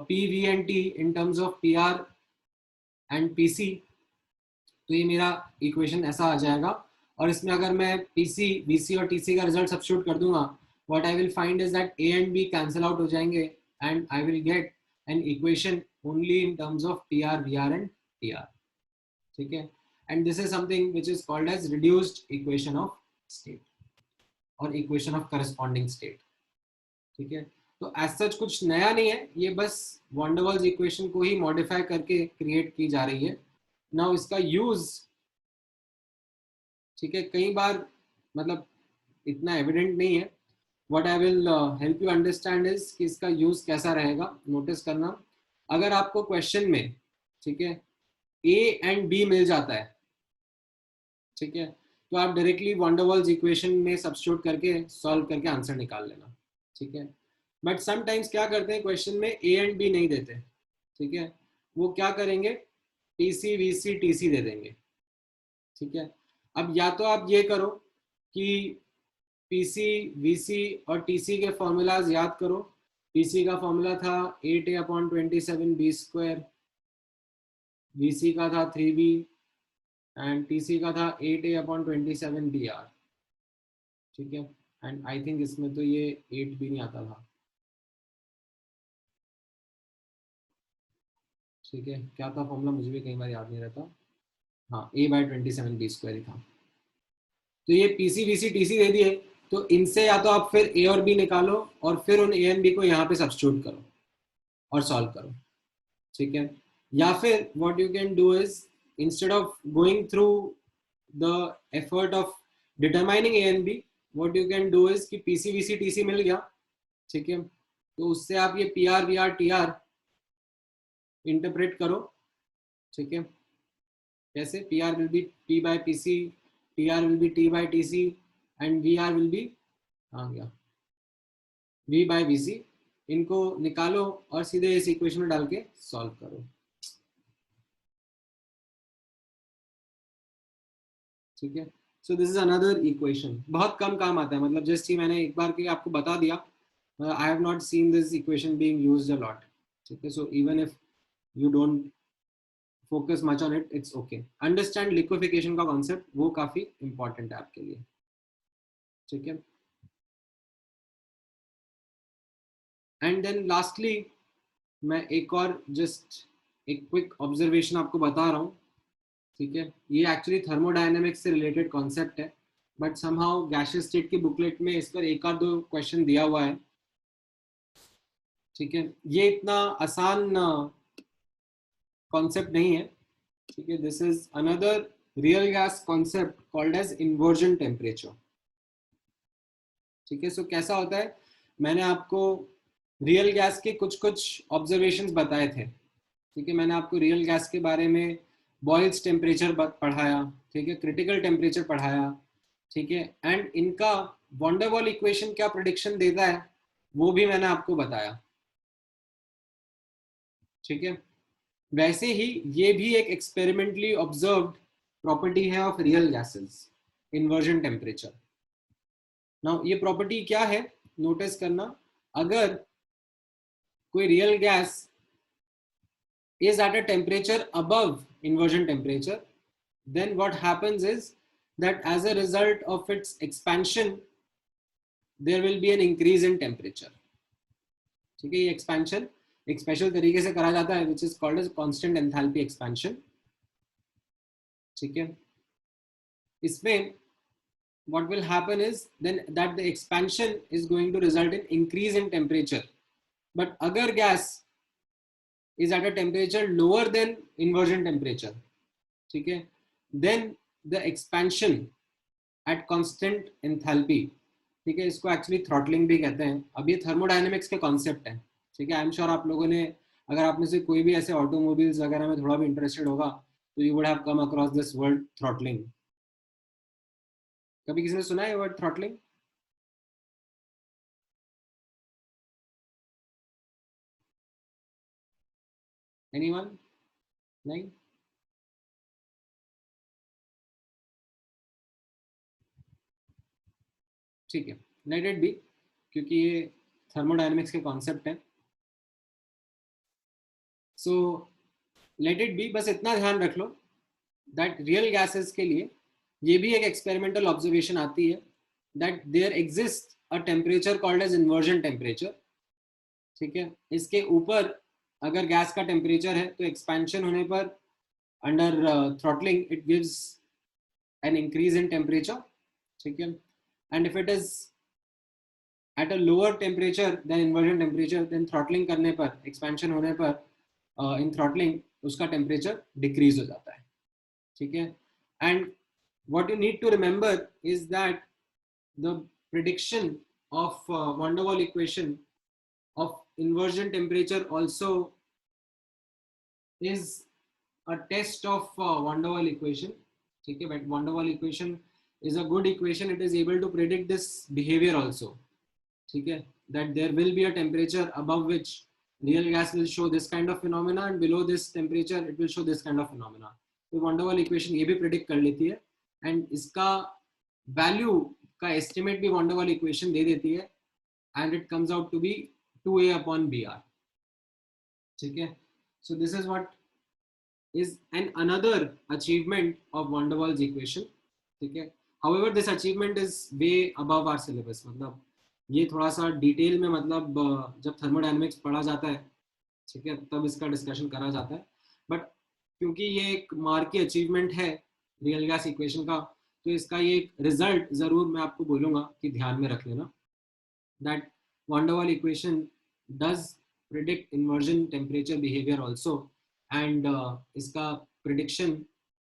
P, V and T in terms of PR and PC, तो ये मेरा equation ऐसा आ जाएगा। और इसमें अगर मैं PC, VC और TC का रिजल्ट सब्स्टिट्यूट कर दूंगा, what I will find is that A and B cancel out हो जाएंगे and I will get an equation only in terms of PR, VR and TR। ठीक है, and this is something which is called as reduced equation of state और equation of corresponding state. ठीक है, तो as such कुछ नया नहीं है, ये बस वंडरवॉल्स इक्वेशन को ही मॉडिफाई करके क्रिएट की जा रही है। नाउ इसका यूज, ठीक है, कई बार मतलब इतना एविडेंट नहीं है। What I will help you understand is कि इसका यूज कैसा रहेगा। नोटिस करना, अगर आपको क्वेश्चन में, ठीक है, ए एंड बी मिल जाता है, ठीक है, तो आप डायरेक्टली वंडरवॉल्स इक्वेशन में सब्स्टिट्यूट करके सॉल्व करके आंसर निकाल लेना। ठीक है, बट समटाइम्स क्या करते हैं, क्वेश्चन में ए एंड बी नहीं देते, ठीक है, वो क्या करेंगे, पीसी, वीसी, टीसी दे देंगे। ठीक है, अब या तो आप ये करो कि पीसी, वीसी और टीसी के फॉर्मूलाज याद करो। पीसी का फॉर्मूला था 8a/27b², वीसी का था 3b एंड टीसी का था 8a/27br। ठीक है, एंड आई थिंक इसमें तो ये 8 भी नहीं आता था। ठीक है, क्या था फॉर्मूला मुझे भी कई बार याद नहीं रहता। हाँ, a/27b² ही था। तो ये पीसी, वीसी, टीसी दे दिए, तो इनसे या तो आप फिर ए और बी निकालो और फिर उन ए एंड बी को यहाँ पे सब्स्टिट्यूट करो और सॉल्व करो। ठीक है, या फिर what you can do is, instead of going through the effort of determining A and B, what you can do is कि पीसी, वीसी, टीसी मिल गया, ठीक है, तो उससे आप ये P R, V R, T R interpret करो। ठीक है, कैसे, P R will be P by P C, T R will be T by T C and we R will be आ गया वी बाय वी सी। इनको निकालो और सीधे इस इक्वेशन में डाल के सॉल्व करो। ठीक है, so this is another equation, बहुत कम काम आता है, मतलब जस्ट ही मैंने एक बार के लिए आपको बता दिया। I have not seen this equation being used a lot. ठीक है, so even if you don't focus much on it, it's okay. Understand liquefaction का कॉन्सेप्ट, वो काफी इंपॉर्टेंट है आपके लिए। ठीक है, एंड देन लास्टली मैं एक और जस्ट एक क्विक ऑब्जर्वेशन आपको बता रहा हूँ। ठीक है, ये एक्चुअली थर्मोडायनेमिक्स से रिलेटेड कॉन्सेप्ट है, बट समहाउ गैसियस स्टेट की बुकलेट में इस पर एक आध दो क्वेश्चन दिया हुआ है। ठीक है, ये इतना आसान कॉन्सेप्ट नहीं है। ठीक है, this is another real gas concept called as inversion temperature. ठीक है, सो कैसा होता है, मैंने आपको रियल गैस के कुछ कुछ ऑब्जर्वेशंस बताए थे। ठीक है, मैंने आपको रियल गैस के बारे में बॉयल्स टेम्परेचर पढ़ाया, ठीक है, क्रिटिकल टेम्परेचर पढ़ाया, ठीक है, एंड इनका वंडरवॉल इक्वेशन क्या प्रेडिक्शन देता है वो भी मैंने आपको बताया। ठीक है, वैसे ही ये भी एक एक्सपेरिमेंटली ऑब्जर्व्ड प्रॉपर्टी है of real gases, inversion temperature. Now ये प्रॉपर्टी क्या है, नोटिस करना, अगर कोई real gas is at a temperature above inversion temperature, then what happens is that as a result of its expansion there will be an increase in temperature. ठीक है, ये expansion एक स्पेशल तरीके से करा जाता है which is called as constant enthalpy expansion। ठीक है, इसमें what will happen is then that the expansion is going to result in increase in temperature but अगर gas is at a temperature lower than inversion temperature, ठीक है, then the expansion at constant enthalpy, ठीक है, इसको actually throttling भी कहते हैं. अब ये थर्मोडायनेमिक्स के कॉन्सेप्ट है, ठीक है. आई एम श्योर आप लोगों ने, अगर आप में से कोई भी ऐसे ऑटोमोबाइल्स वगैरह में थोड़ा भी इंटरेस्टेड होगा तो you would have come across this word throttling. कभी किसी ने सुना है वर्ड थ्रॉटलिंग? एनीवन? नहीं? ठीक है, लेट इट बी, क्योंकि ये थर्मोडायनेमिक्स के कॉन्सेप्ट है. So let it be. बस इतना ध्यान रख लो दैट रियल गैसेस के लिए ये भी एक एक्सपेरिमेंटल ऑब्जर्वेशन आती है that there exist a temperature called as inversion temperature, ठीक है. इसके ऊपर अगर गैस का टेम्परेचर है तो एक्सपेंशन होने पर under throttling it gives an increase in temperature, ठीक है. And if it is at a lower temperature then inversion temperature, then throttling करने पर, एक्सपेंशन होने पर इन थ्रॉटलिंग उसका टेम्परेचर डिक्रीज हो जाता है, ठीक है. And what you need to remember is that the prediction of van der Waals equation of inversion temperature also is a test of van der Waals equation, okay. But van der Waals equation is a good equation. It is able to predict this behavior also, okay, that there will be a temperature above which real gas will show this kind of phenomena and below this temperature it will show this kind of phenomena. तो van der Waals equation ये भी predict कर लेती है and इसका value का estimate भी van der Waals equation दे देती है and it comes out to be 2a upon br, ठीक है. So this is what is an another achievement of van der Waals equation, ठीक है. However this achievement is way above our syllabus, मतलब ये थोड़ा सा डिटेल में, मतलब जब थर्मोडायनेमिक्स पढ़ा जाता है, ठीक है, तब इसका डिस्कशन करा जाता है. बट क्योंकि ये एक मार्क की अचीवमेंट है रियल गैस इक्वेशन का, तो इसका ये रिजल्ट जरूर मैं आपको बोलूंगा कि ध्यान में रख लेना that van der Waals equation does predict inversion temperature behaviour also and इसका prediction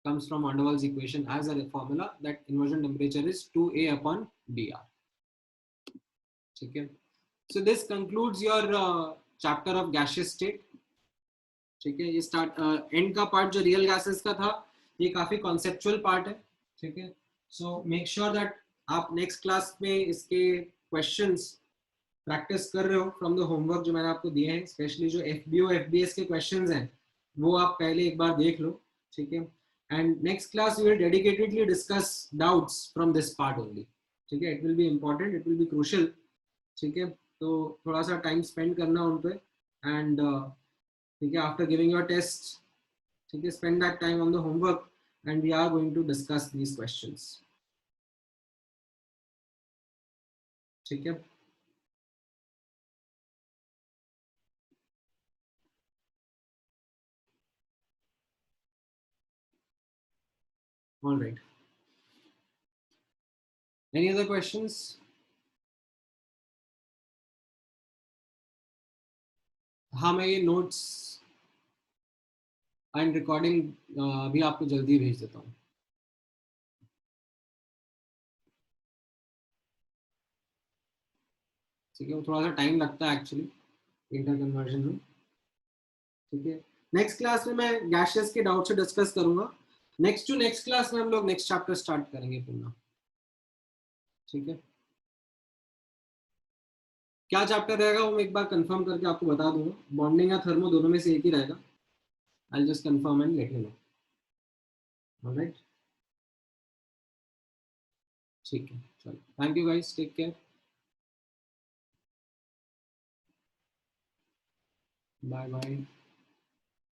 comes from van der Waals equation as a formula that inversion temperature is 2a upon br, ठीक है. So this concludes your chapter of gaseous state, ठीक है. ये start and का part जो real gases का था ये काफी कॉन्सेप्चुअल पार्ट है, ठीक है. सो मेक श्योर दैट आप नेक्स्ट क्लास में इसके क्वेश्चंस प्रैक्टिस कर रहे हो फ्रॉम द होमवर्क जो मैंने आपको दिए हैं, स्पेशली जो एफबीओ एफबीएस के क्वेश्चंस हैं वो आप पहले एक बार देख लो, ठीक है. And next class we will dedicatedly discuss doubts from this part only, ठीक है. It will be important, it will be crucial, ठीक है. तो थोड़ा सा टाइम स्पेंड करना उन पे एंड ठीक है, आफ्टर गिविंग योर टेस्ट, ठीक है, spend that time on the homework and we are going to discuss these questions, ठीक है. All right, any other questions? हाँ, मैं ये नोट्स एंड रिकॉर्डिंग अभी आपको जल्दी भेज देता हूँ, ठीक है. वो थोड़ा सा टाइम लगता है एक्चुअली इंटर कन्वर्जन में, ठीक है. नेक्स्ट क्लास में मैं गैसेस के डाउट से डिस्कस करूंगा. नेक्स्ट टू नेक्स्ट क्लास में हम लोग नेक्स्ट चैप्टर स्टार्ट करेंगे पूरा, ठीक है. क्या चैप्टर रहेगा वो मैं एक बार कंफर्म करके आपको बता दूंगा. बॉन्डिंग या थर्मो दोनों में से एक ही रहेगा. I just confirm and let you know. Alright, ठीक है. चलो, thank you guys, take care, bye bye.